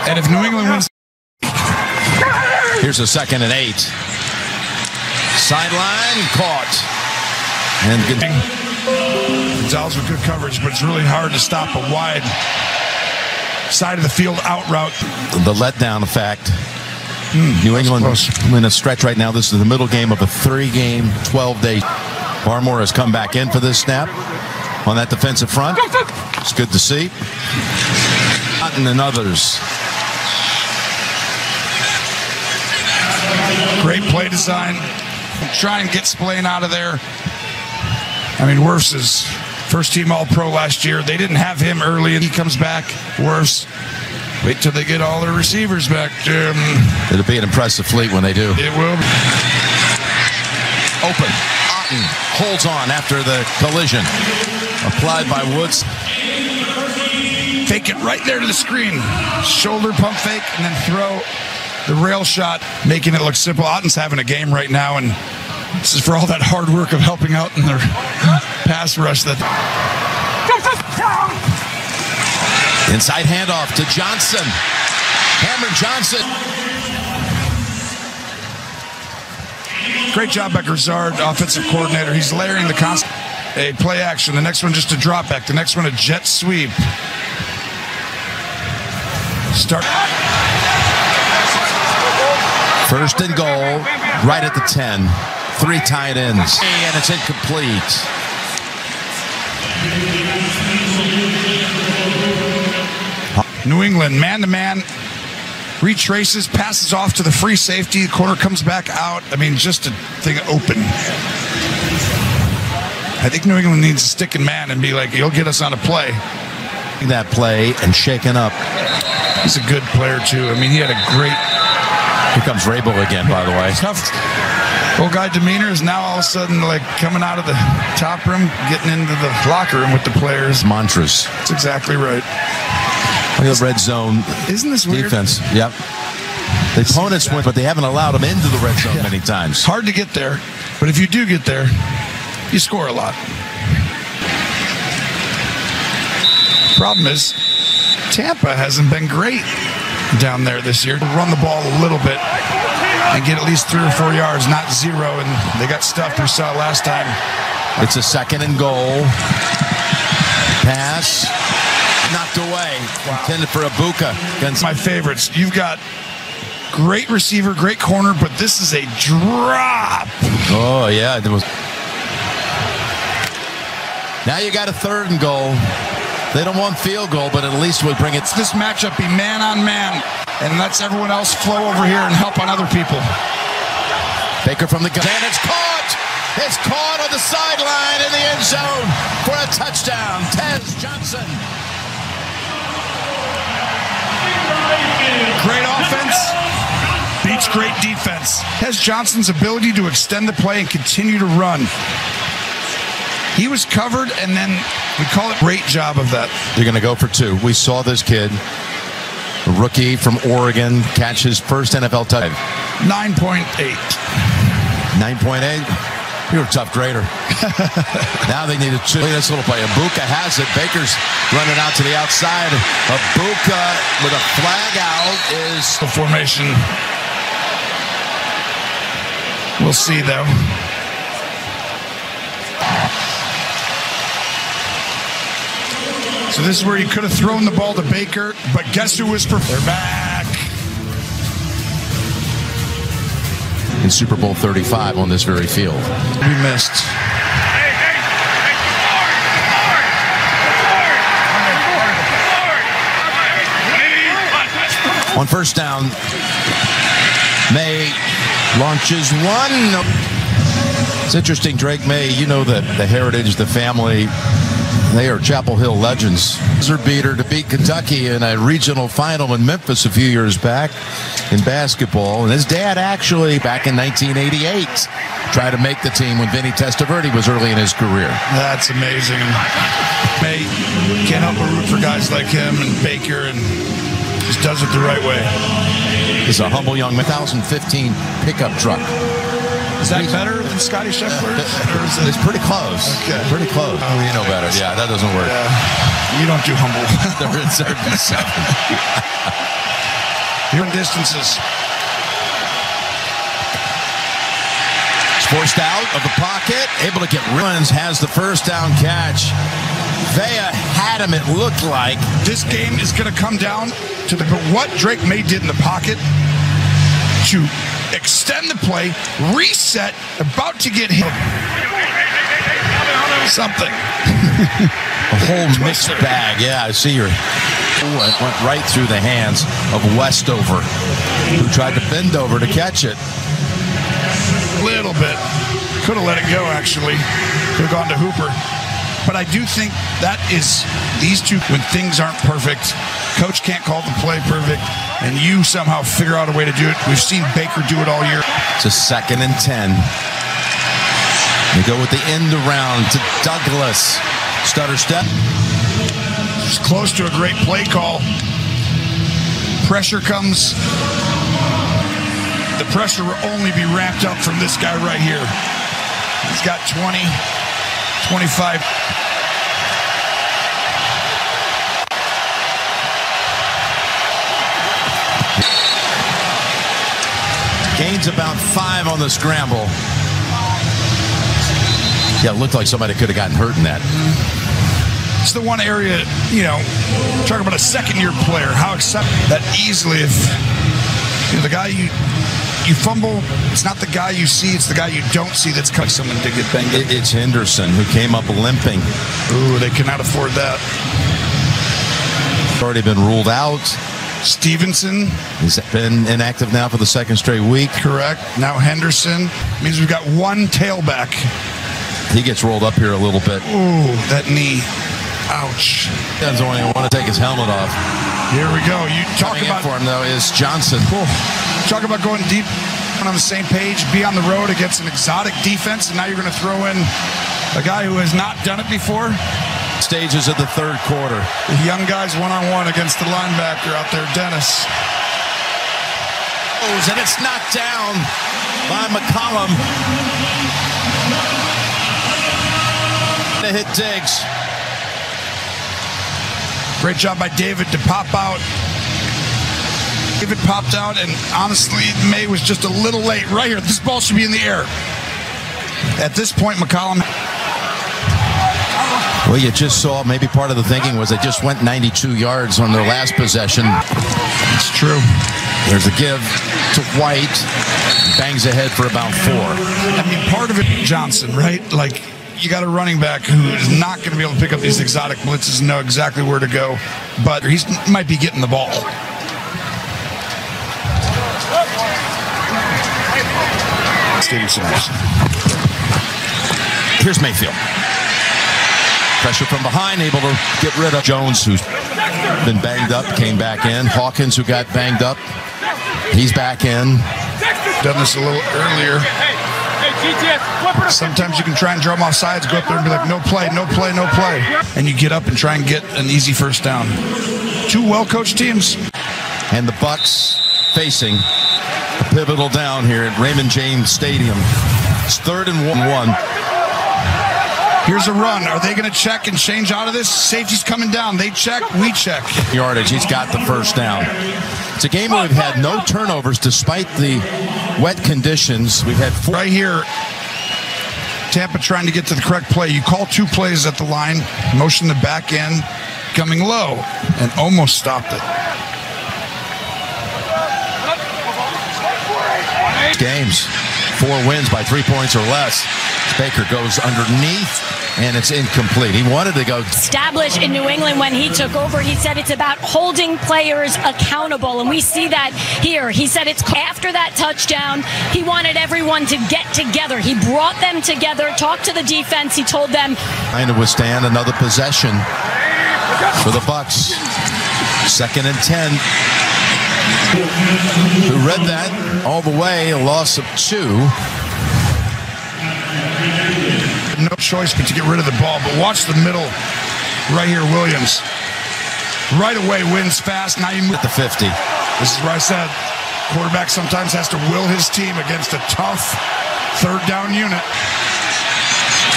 and if New England wins. Here's a 2nd and 8. Sideline caught. And Gonzalez with good coverage, but it's really hard to stop a wide side of the field out route. The letdown effect. New England in a stretch right now. This is the middle game of a 3-game, 12-day. Barmore has come back in for this snap on that defensive front. It's good to see. Otten and others. Great play design. Try and get Spillane out of there. I mean, Wirfs is first-team All-Pro last year. They didn't have him early, and he comes back. Wirfs. Wait till they get all their receivers back, Jim. It'll be an impressive fleet when they do. It will be. Open. Otten holds on after the collision. Applied by Woods. Fake it right there to the screen. Shoulder pump fake, and then throw the rail shot, making it look simple. Otten's having a game right now, and this is for all that hard work of helping out in their pass rush. Inside handoff to Johnson. Cameron Johnson. Great job by Grizzard, offensive coordinator. He's layering the constant. A play action. The next one just a drop back. The next one a jet sweep. Start. 1st and goal, right at the 10. 3 tight ends. And it's incomplete. New England, man-to-man, retraces, passes off to the free safety. The corner comes back out. I mean, just a thing open. I think New England needs to stick in man and be like, you'll get us on a play. That play and shaken up. He's a good player, too. I mean, he had a great... Here comes Rabel again, by the way. Tough. Old guy demeanor is now all of a sudden like coming out of the top room, getting into the locker room with the players. Mantras. That's exactly right. Look at the red zone. Isn't this weird? Defense. Yep. The opponents win, but they haven't allowed them into the red zone many times. Hard to get there, but if you do get there, you score a lot. Problem is, Tampa hasn't been great down there this year. Run the ball a little bit and get at least 3 or 4 yards, not 0, and they got stuffed. We saw last time. It's a 2nd and goal. Pass. Knocked away. Wow. Intended for Ibuka. Against my favorites. You've got great receiver, great corner, but this is a drop. Oh, yeah. Now you got a 3rd and goal. They don't want field goal, but at least we'll bring it. This matchup be man on man and lets everyone else flow over here and help on other people. Baker from the gun. And it's caught. It's caught on the sideline in the end zone for a touchdown. Tez Johnson. Great offense beats great defense. Tez Johnson's ability to extend the play and continue to run. He was covered, and then we call it great job of that. They're going to go for 2. We saw this kid, a rookie from Oregon, catch his first NFL touchdown. 9.8. 9.8? You're a tough grader. Now they need a 2. This little play. Ibuka has it. Baker's running out to the outside. Ibuka with a flag out is the formation. We'll see, though. So this is where he could have thrown the ball to Baker, but guess who was prepared? They're back. In Super Bowl 35 on this very field. We missed. On 1st down, May launches 1. It's interesting, Drake May, you know that the heritage, the family, they are Chapel Hill legends. Buzzer beater to beat Kentucky in a regional final in Memphis a few years back in basketball. And his dad actually, back in 1988, tried to make the team when Vinny Testaverde was early in his career. That's amazing. May can't help but root for guys like him and Baker, and just does it the right way. He's a humble young 2015 pickup truck. Is that better than Scotty Scheffler's? It's pretty close. Okay. Pretty close. Oh, you know better. Yeah, that doesn't work. You don't do humble. They're in 37. You're in distances. It's forced out of the pocket. Able to get runs. Has the 1st down catch. Vea had him, it looked like. This game is going to come down to what Drake May did in the pocket to extend the play, reset, about to get hit. Something. A whole mixed bag. Yeah, I see your... It went right through the hands of Westover, who tried to bend over to catch it. A little bit. Could have let it go, actually. Could have gone to Hooper. But I do think that is these two, when things aren't perfect, coach can't call the play perfect, and you somehow figure out a way to do it. We've seen Baker do it all year. It's a 2nd and 10. They go with the end around to Douglas. Stutter step. It's close to a great play call. Pressure comes. The pressure will only be ramped up from this guy right here. He's got 20, 25. Gains about 5 on the scramble. Yeah, it looked like somebody could have gotten hurt in that. It's the one area, you know, talking about a second-year player, how accept that easily if you know, the guy you fumble, it's not the guy you see, it's the guy you don't see that's cut someone to get banged up. It's Henderson who came up limping. Ooh, they cannot afford that. Already been ruled out. Stevenson. He's been inactive now for the second straight week. Correct. Now Henderson. Means we've got one tailback. He gets rolled up here a little bit. Ooh, that knee. Ouch. He doesn't want to take his helmet off. Here we go. You talk Coming about in for him, though, is Johnson. Cool. Talk about going deep on the same page, be on the road against an exotic defense, and now you're going to throw in a guy who has not done it before. Stages of the third quarter. The young guys one-on-one against the linebacker out there, Dennis. And it's knocked down by McCollum. To hit Diggs. Great job by David to pop out. David popped out, and honestly, May was just a little late. Right here, this ball should be in the air. At this point, McCollum. Well, you just saw, maybe part of the thinking was they just went 92 yards on their last possession. It's true. There's a give to White. Bangs ahead for about 4. I mean, part of it, Johnson, right? Like, you got a running back who is not going to be able to pick up these exotic blitzes and know exactly where to go, but he might be getting the ball. Stevenson. Here's Mayfield. Pressure from behind, able to get rid of Jones, who's been banged up, came back in. Hawkins, who got banged up, he's back in. Done this a little earlier. Sometimes you can try and draw them off sides, go up there and be like, no play, no play, no play. And you get up and try and get an easy first down. Two well-coached teams. And the Bucks facing a pivotal down here at Raymond James Stadium. It's 3rd and 1. Here's a run. Are they going to check and change out of this? Safety's coming down. They check, we check. Yardage, he's got the first down. It's a game where we've had no turnovers despite the wet conditions. We've had 4. Right here, Tampa trying to get to the correct play. You call 2 plays at the line, motion the back end, coming low, and almost stopped it. Games, 4 wins by 3 points or less. Baker goes underneath, and it's incomplete. He wanted to go. Established in New England when he took over, he said it's about holding players accountable, and we see that here. He said it's after that touchdown, he wanted everyone to get together. He brought them together, talked to the defense. He told them trying to withstand another possession for the Bucks. 2nd and 10. Who read that all the way? A loss of 2. No choice but to get rid of the ball. But watch the middle right here, Williams. Right away wins fast. Now you move at the 50. This is where I said quarterback sometimes has to will his team against a tough 3rd down unit.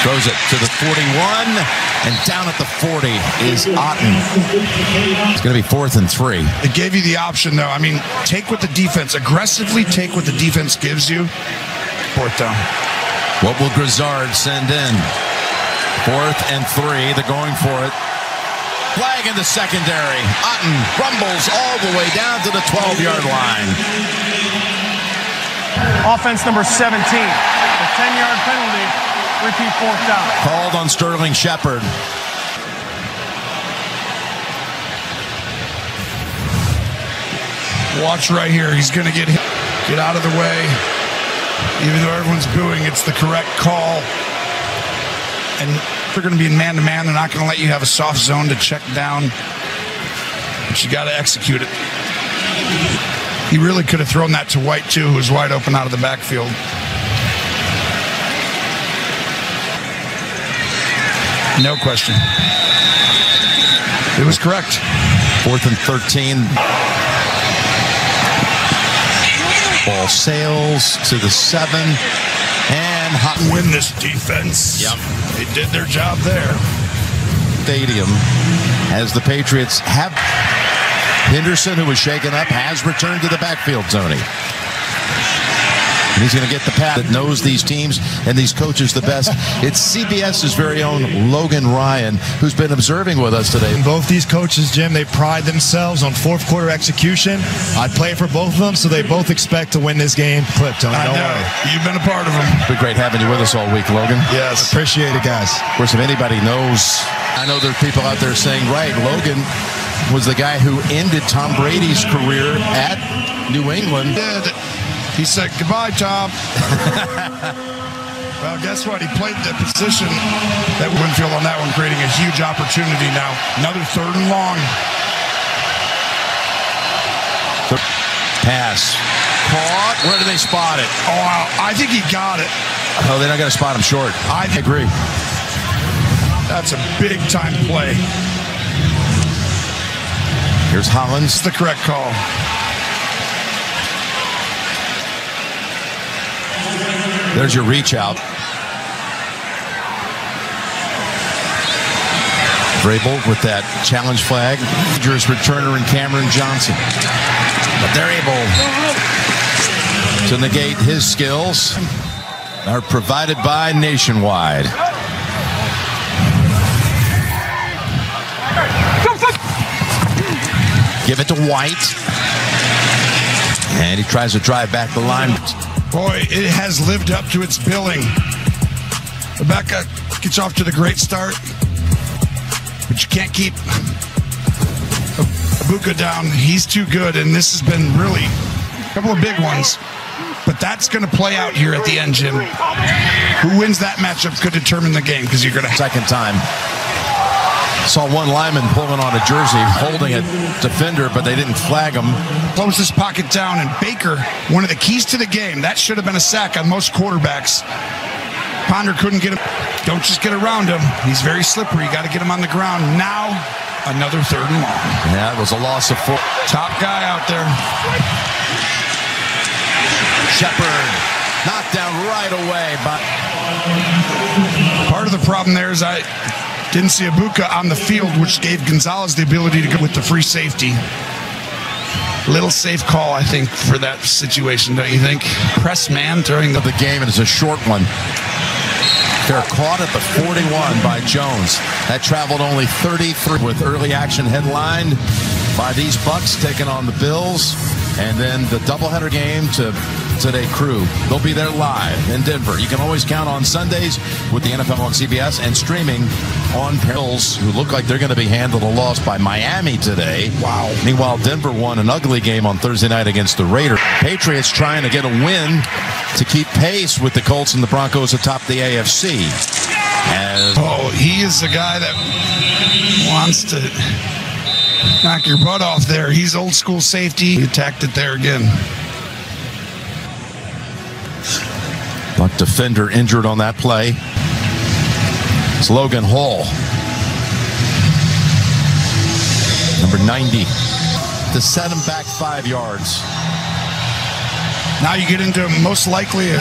Throws it to the 41, and down at the 40 is Otten. It's going to be 4th and 3. It gave you the option, though. I mean, take what the defense, aggressively take what the defense gives you. 4th down. What will Grizzard send in? 4th and 3. They're going for it. Flag in the secondary. Otten rumbles all the way down to the 12-yard line. Offense number 17. A 10-yard penalty. Repeat 4th down. Called on Sterling Shepard. Watch right here. He's going to get hit. Get out of the way. Even though everyone's booing, it's the correct call. And they're going to be in man-to-man. They're not going to let you have a soft zone to check down. But you got to execute it. He really could have thrown that to White, too, who was wide open out of the backfield. No question. It was correct. 4th and 13. Ball sails to the 7. And win this defense. Yep. They did their job there. Stadium, as the Patriots have. Henderson, who was shaken up, has returned to the backfield, Tony. And he's going to get the pass that knows these teams and these coaches the best. It's CBS's very own Logan Ryan, who's been observing with us today. Both these coaches, Jim, they pride themselves on 4th quarter execution. I play for both of them, so they both expect to win this game. Clip, Tony, don't worry. You've been a part of them. It's been great having you with us all week, Logan. Yes. Appreciate it, guys. Of course, if anybody knows, I know there's people out there saying, right, Logan was the guy who ended Tom Brady's career at New England. He said, goodbye, Tom. Well, guess what? He played the position that Winfield on that one, creating a huge opportunity now. Another 3rd and long. Pass. Caught. Where do they spot it? Oh, I think he got it. Oh, they're not going to spot him short. I agree. That's a big-time play. Here's Hollins. It's the correct call. There's your reach out. Vrabel with that challenge flag. Dangerous returner in Cameron Johnson. But they're able to negate his skills. Are provided by Nationwide. Give it to White. And he tries to drive back the line. Boy, it has lived up to its billing. Rebecca gets off to the great start, but you can't keep Ibuka down. He's too good, and this has been really a couple of big ones. But that's going to play out here at the end, Jim. Who wins that matchup could determine the game, because you're going to... Second time. Saw one lineman pulling on a jersey, holding a defender, but they didn't flag him. Close this pocket down, and Baker, one of the keys to the game. That should have been a sack on most quarterbacks. Ponder couldn't get him. Don't just get around him. He's very slippery. You got to get him on the ground. Now, another 3rd and long. Yeah, it was a loss of 4. Top guy out there. Shepard knocked down right away. But part of the problem there is I didn't see Ibuka on the field, which gave Gonzalez the ability to go with the free safety. Little safe call, I think, for that situation, don't you think? Press man during the game, and it's a short one. They're caught at the 41 by Jones. That traveled only 33 with early action headlined by these Bucs taking on the Bills. And then the doubleheader game to Today crew. They'll be there live in Denver. You can always count on Sundays with the NFL on CBS and streaming on Bills, who look like they're going to be handled a loss by Miami today. Wow. Meanwhile, Denver won an ugly game on Thursday night against the Raiders. Patriots trying to get a win to keep pace with the Colts and the Broncos atop the AFC. He is the guy that wants to knock your butt off there. He's old school safety. He attacked it there again. Buck defender injured on that play. It's Logan Hall, number 90, to set him back 5 yards. Now you get into most likely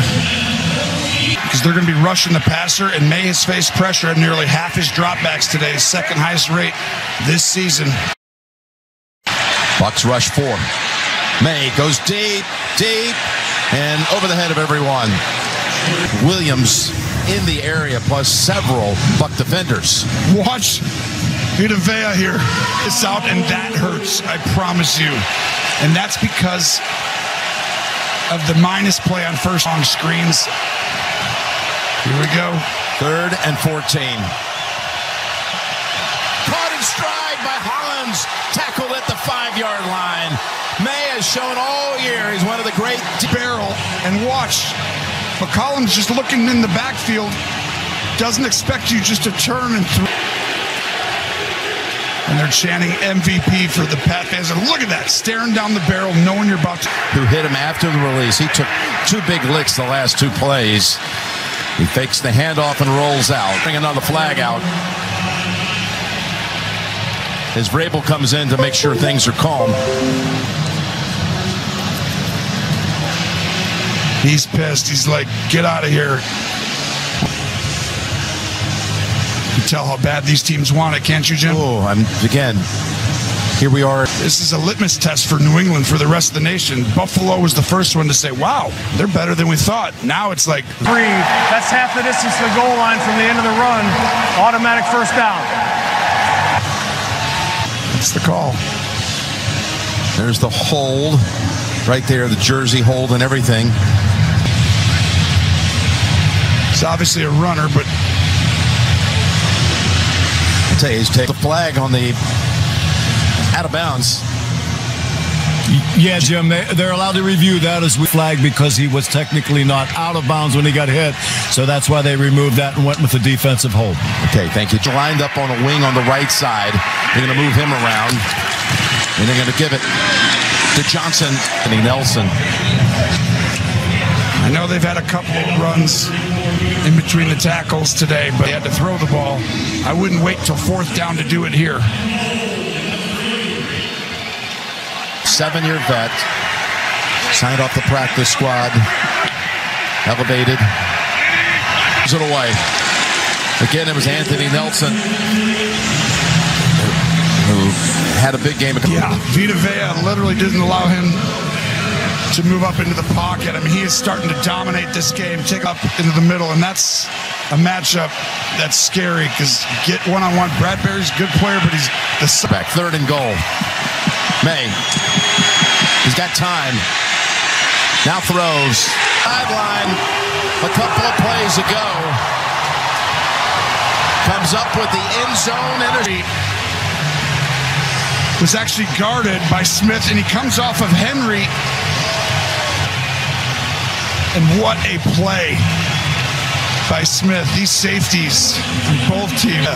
because they're going to be rushing the passer, and May has faced pressure at nearly half his dropbacks today, his second highest rate this season. Bucks rush 4. May goes deep, and over the head of everyone. Williams in the area, plus several Buck defenders. Watch Vitavea here. It's out, and that hurts, I promise you. And that's because of the minus play on first long screens. Here we go. 3rd and 14. Caught in stride by Hollins. Tackled at the 5-yard line. May has shown all year he's one of the great barrel. And watch, McCollum's just looking in the backfield. Doesn't expect you just to turn and throw. And they're chanting MVP for the Pat fans. And look at that, staring down the barrel, knowing you're about to. Who hit him after the release. He took 2 big licks the last 2 plays. He fakes the handoff and rolls out. Bring another flag out. As Vrabel comes in to make sure things are calm. He's pissed. He's like, get out of here. You can tell how bad these teams want it, can't you, Jim? Again, here we are. This is a litmus test for New England for the rest of the nation. Buffalo was the first one to say, wow, they're better than we thought. Now it's like... Breathe. That's half the distance to the goal line from the end of the run. Automatic first down. That's the call. There's the hold. Right there, the jersey hold and everything. It's obviously a runner, but... Tays take the flag on the Out of bounds. Yeah, Jim, they're allowed to review that as we flag because he was technically not out of bounds when he got hit. So that's why they removed that and went with the defensive hold. Okay, thank you. Lined up on a wing on the right side. They're going to move him around. And they're going to give it to Johnson and Nelson. I know they've had a couple of runs in between the tackles today, but they had to throw the ball. I wouldn't wait till 4th down to do it here. 7-year vet, signed off the practice squad, elevated, gives it away. Again, it was Anthony Nelson who had a big game. Yeah, Vita Vea literally didn't allow him to move up into the pocket. I mean, he is starting to dominate this game, take up into the middle, and that's a matchup that's scary because get one-on-one. Bradbury's a good player, but he's the back. 3rd and goal. May. He's got time. Now throws. Sideline. A couple of plays ago. Comes up with the end zone energy. Was actually guarded by Smith, and he comes off of Henry. And what a play by Smith. These safeties from both teams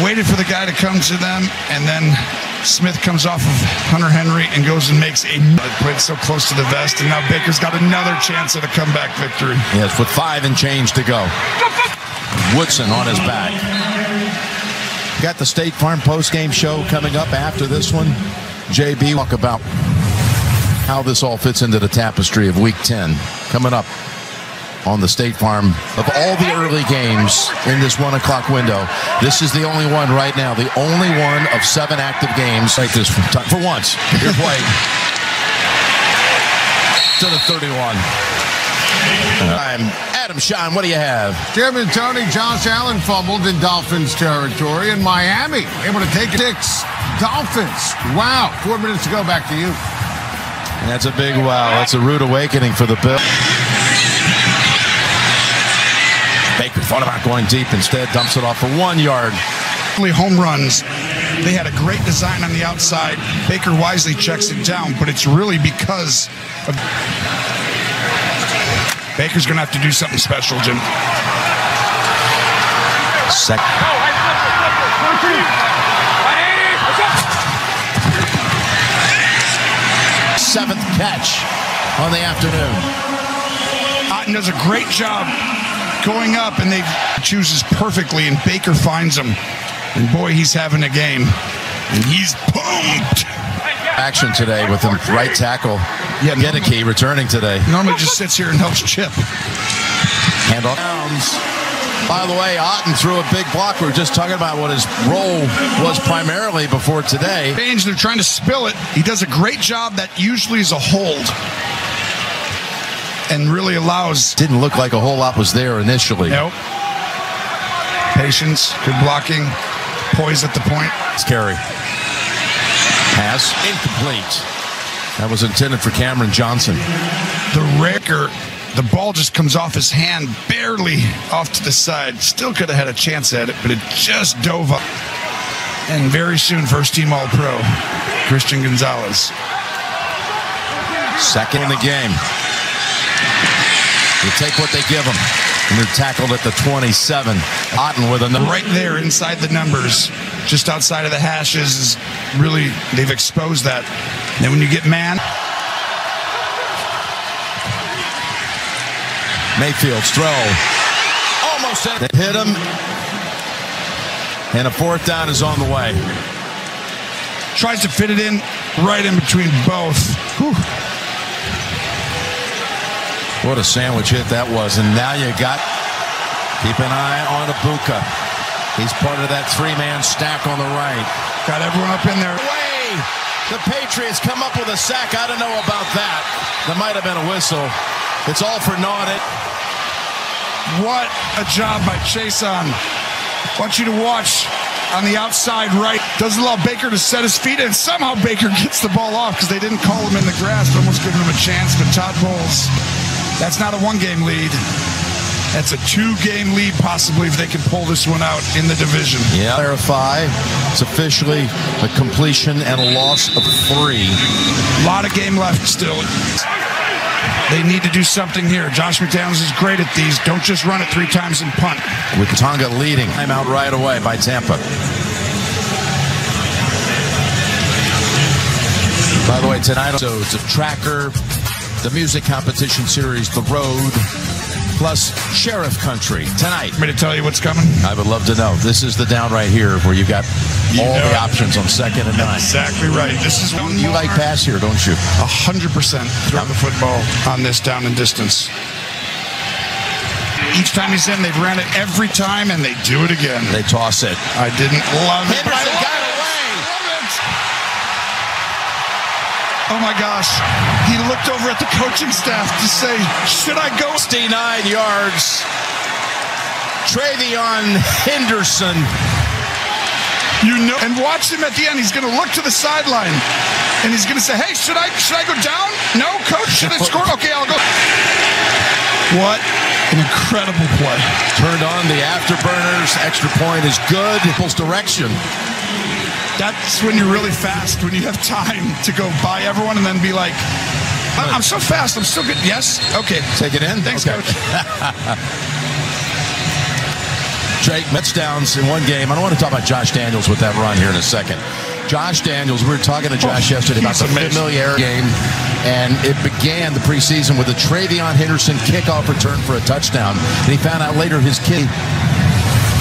waited for the guy to come to them, and then Smith comes off of Hunter Henry and goes and makes a played so close to the vest, and now Baker's got another chance at a comeback victory. Yes, with 5 and change to go. Woodson on his back. Got the State Farm postgame show coming up after this one. JB, talk about how this all fits into the tapestry of Week 10 coming up on the State Farm. Of all the early games in this 1 o'clock window, this is the only one right now, the only one of 7 active games like this for once. Here's White to the 31. Adam Schein, what do you have? Jim and Tony, Josh Allen fumbled in Dolphins territory, and Miami able to take 6. Dolphins. Wow. 4 minutes to go. Back to you. And that's a big wow. That's a rude awakening for the Bills. Baker thought about going deep. Instead, dumps it off for 1 yard. Home runs. They had a great design on the outside. Baker wisely checks it down, but it's really because of Baker's going to have to do something special, Jim. Second. 7th catch on the afternoon. Otten does a great job going up, and they chooses perfectly, and Baker finds him. And boy, he's having a game. And he's pumped. Action today with him right tackle. Yeah, Gedeke returning today. Normally just sits here and helps Chip. Handoff. By the way, Otten threw a big block. We were just talking about what his role was primarily before today. They're trying to spill it. He does a great job. That usually is a hold. And really allows. Didn't look like a whole lot was there initially. Nope. Patience, good blocking, poise at the point. Scary. Pass incomplete. That was intended for Cameron Johnson. The ball just comes off his hand, barely off to the side. Still could have had a chance at it, but it just dove up. And very soon, first-team All-Pro, Christian Gonzalez. Second in the game. You take what they give him. And they're tackled at the 27. Otten with a number. Right there inside the numbers, just outside of the hashes, is really, they've exposed that. And then when you get man. Mayfield's throw. Almost hit him. And a 4th down is on the way. Tries to fit it in right in between both. Whew. What a sandwich hit that was. And now you got, keep an eye on Ibuka. He's part of that 3-man stack on the right. Got everyone up in there. Way! The Patriots come up with a sack. I don't know about that. There might have been a whistle. It's all for naught. What a job by Chason. Want you to watch on the outside right. Doesn't allow Baker to set his feet, and somehow Baker gets the ball off because they didn't call him in the grass, but almost giving him a chance. But Todd Bowles, that's not a 1-game lead. That's a 2-game lead possibly if they can pull this one out in the division. Yeah. Clarify, it's officially a completion and a loss of 3. A lot of game left still. They need to do something here. Josh McDaniels is great at these. Don't just run it 3 times and punt. With Tonga leading. Timeout right away by Tampa. By the way, tonight, so it's a tracker, the music competition series, The Road, plus Sheriff Country tonight. Want me to tell you what's coming? I would love to know. This is the down right here where you got all the options on 2nd and 9. Exactly right. This is one you like pass here, don't you? 100% throw the football on this down and distance. Each time he's in, they've ran it every time, and they do it again. They toss it. I didn't love it. Henderson got it away. Oh my gosh. He looked over at the coaching staff to say, should I go? 69 yards. Travion Henderson. You know, and watch him at the end. He's going to look to the sideline, and he's going to say, hey, should I go down? No, coach, should I score? Okay, I'll go. What an incredible play. Turned on the afterburners. Extra point is good. Pulls direction. That's when you're really fast, when you have time to go by everyone and then be like, I'm so fast, I'm so good. Yes? Okay. Take it in? Thanks, okay. Coach. Drake, touchdowns in one game. I don't want to talk about Josh Daniels with that run here in a second. Josh Daniels, we were talking to Josh yesterday about the familiarity game, and it began the preseason with a Travion Henderson kickoff return for a touchdown. And he found out later his kid...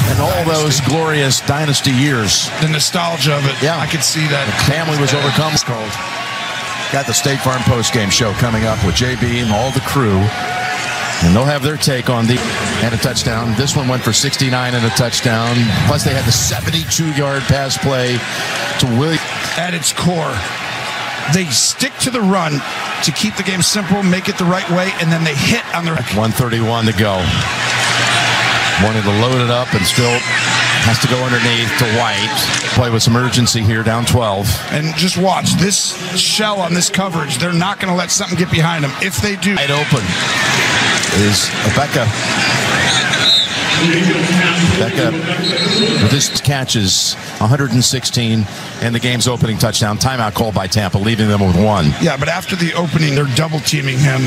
And all those glorious dynasty years. The nostalgia of it. Yeah. I could see that. The family was overcome. Got the State Farm postgame show coming up with JB and all the crew. And they'll have their take on the and a touchdown. This one went for 69 and a touchdown. Plus they had the 72-yard pass play to Williams. At its core, they stick to the run to keep the game simple, make it the right way, and then they hit on the... 1:31 to go. Wanted to load it up and still has to go underneath to White. Play with some urgency here, down 12. And just watch this shell on this coverage. They're not going to let something get behind them. If they do, wide open is Becca. Becca with this catches 116 and the game's opening touchdown. Timeout called by Tampa, leaving them with 1. Yeah, but after the opening, they're double teaming him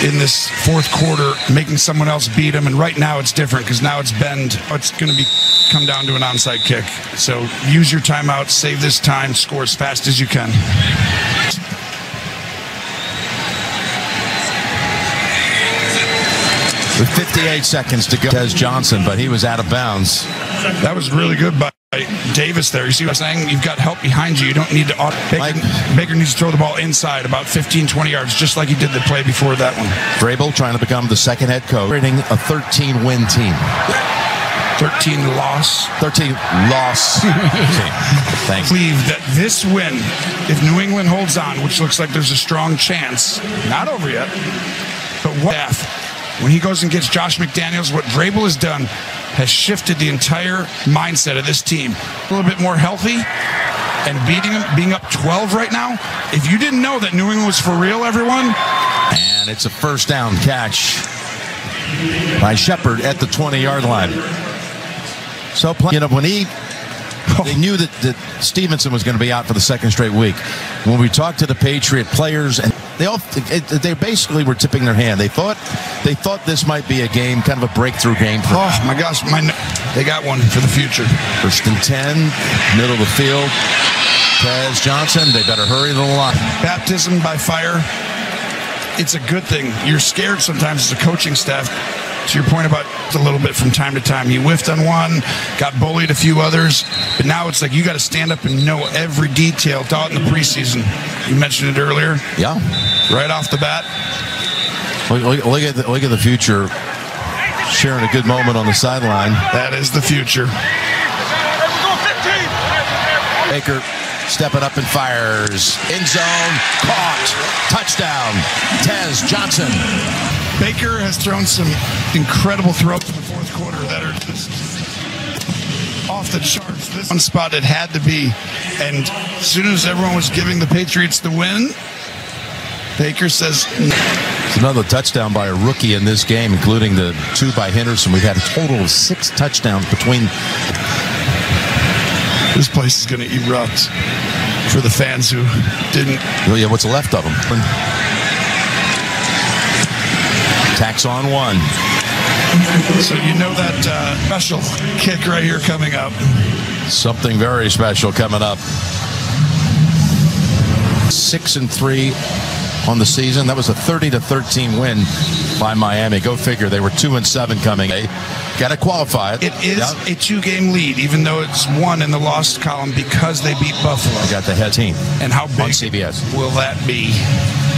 in this 4th quarter, making someone else beat him. And right now it's different because now it's bend. It's going to come down to an onside kick. So use your timeout, save this time, score as fast as you can. With 58 seconds to go, Tez Johnson, but he was out of bounds. That was really good by Davis there. You see what I'm saying? You've got help behind you. You don't need to... Baker needs to throw the ball inside about 15, 20 yards, just like he did the play before that one. Vrabel trying to become the 2nd head coach, operating a 13-win team. 13 loss. Thanks. I believe that this win, if New England holds on, which looks like there's a strong chance, not over yet, but what if, when he goes and gets Josh McDaniels, what Vrabel has done has shifted the entire mindset of this team. A little bit more healthy and beating them, being up 12 right now. If you didn't know that New England was for real, everyone. And it's a first down catch by Shepard at the 20-yard line. So, when they knew that Stevenson was going to be out for the 2nd straight week. When we talked to the Patriot players, and they basically were tipping their hand. They thought this might be a game, kind of a breakthrough game. Oh my gosh, they got one for the future. 1st and 10, middle of the field. Tez Johnson, they better hurry to the line. Baptism by fire. It's a good thing. You're scared sometimes as a coaching staff. To your point about a little bit from time to time, he whiffed on one, got bullied a few others, but now it's like you got to stand up and know every detail out in the preseason. You mentioned it earlier. Yeah, right off the bat. Look at the future. Sharing a good moment on the sideline. That is the future. Baker stepping up and fires. End zone, caught. Touchdown, Tez Johnson. Baker has thrown some incredible throws in the 4th quarter that are just off the charts. This one spot it had to be. And as soon as everyone was giving the Patriots the win, Baker says, It's another touchdown by a rookie in this game, including the 2 by Henderson. We've had a total of 6 touchdowns between. This place is going to erupt for the fans who didn't. Oh, yeah, what's left of them? Tax on 1. So you know that special kick right here coming up. Something very special coming up. 6-3 on the season. That was a 30-13 win by Miami. Go figure. They were 2-7 coming. Got to qualify it. It is a 2-game lead, even though it's 1 in the lost column because they beat Buffalo. I got the head team. And how big on CBS will that be?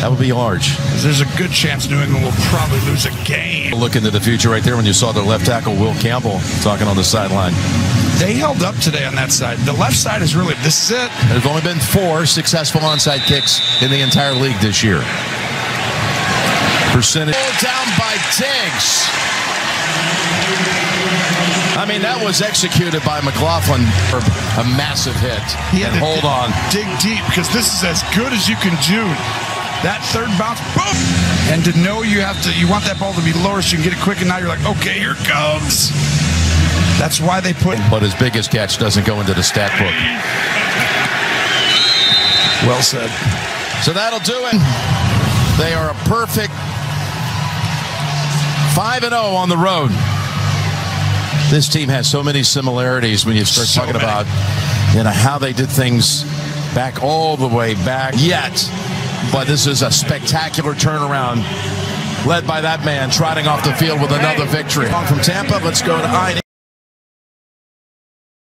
That would be large. There's a good chance New England will probably lose a game. Look into the future right there when you saw their left tackle, Will Campbell, talking on the sideline. They held up today on that side. The left side is really, this is it. There's only been 4 successful onside kicks in the entire league this year. Percentage down by Diggs. I mean, that was executed by McLaughlin for a massive hit. And hold on. Dig deep, because this is as good as you can do. That third bounce, boom! And to know you want that ball to be lower so you can get it quick, and now you're like, okay, here it comes. That's why they put. But his biggest catch doesn't go into the stat book. Well said. So that'll do it. They are a perfect 5-0 on the road. This team has so many similarities when you start talking about how they did things back all the way back. Yet, but this is a spectacular turnaround led by that man trotting off the field with another victory. From Tampa, let's go to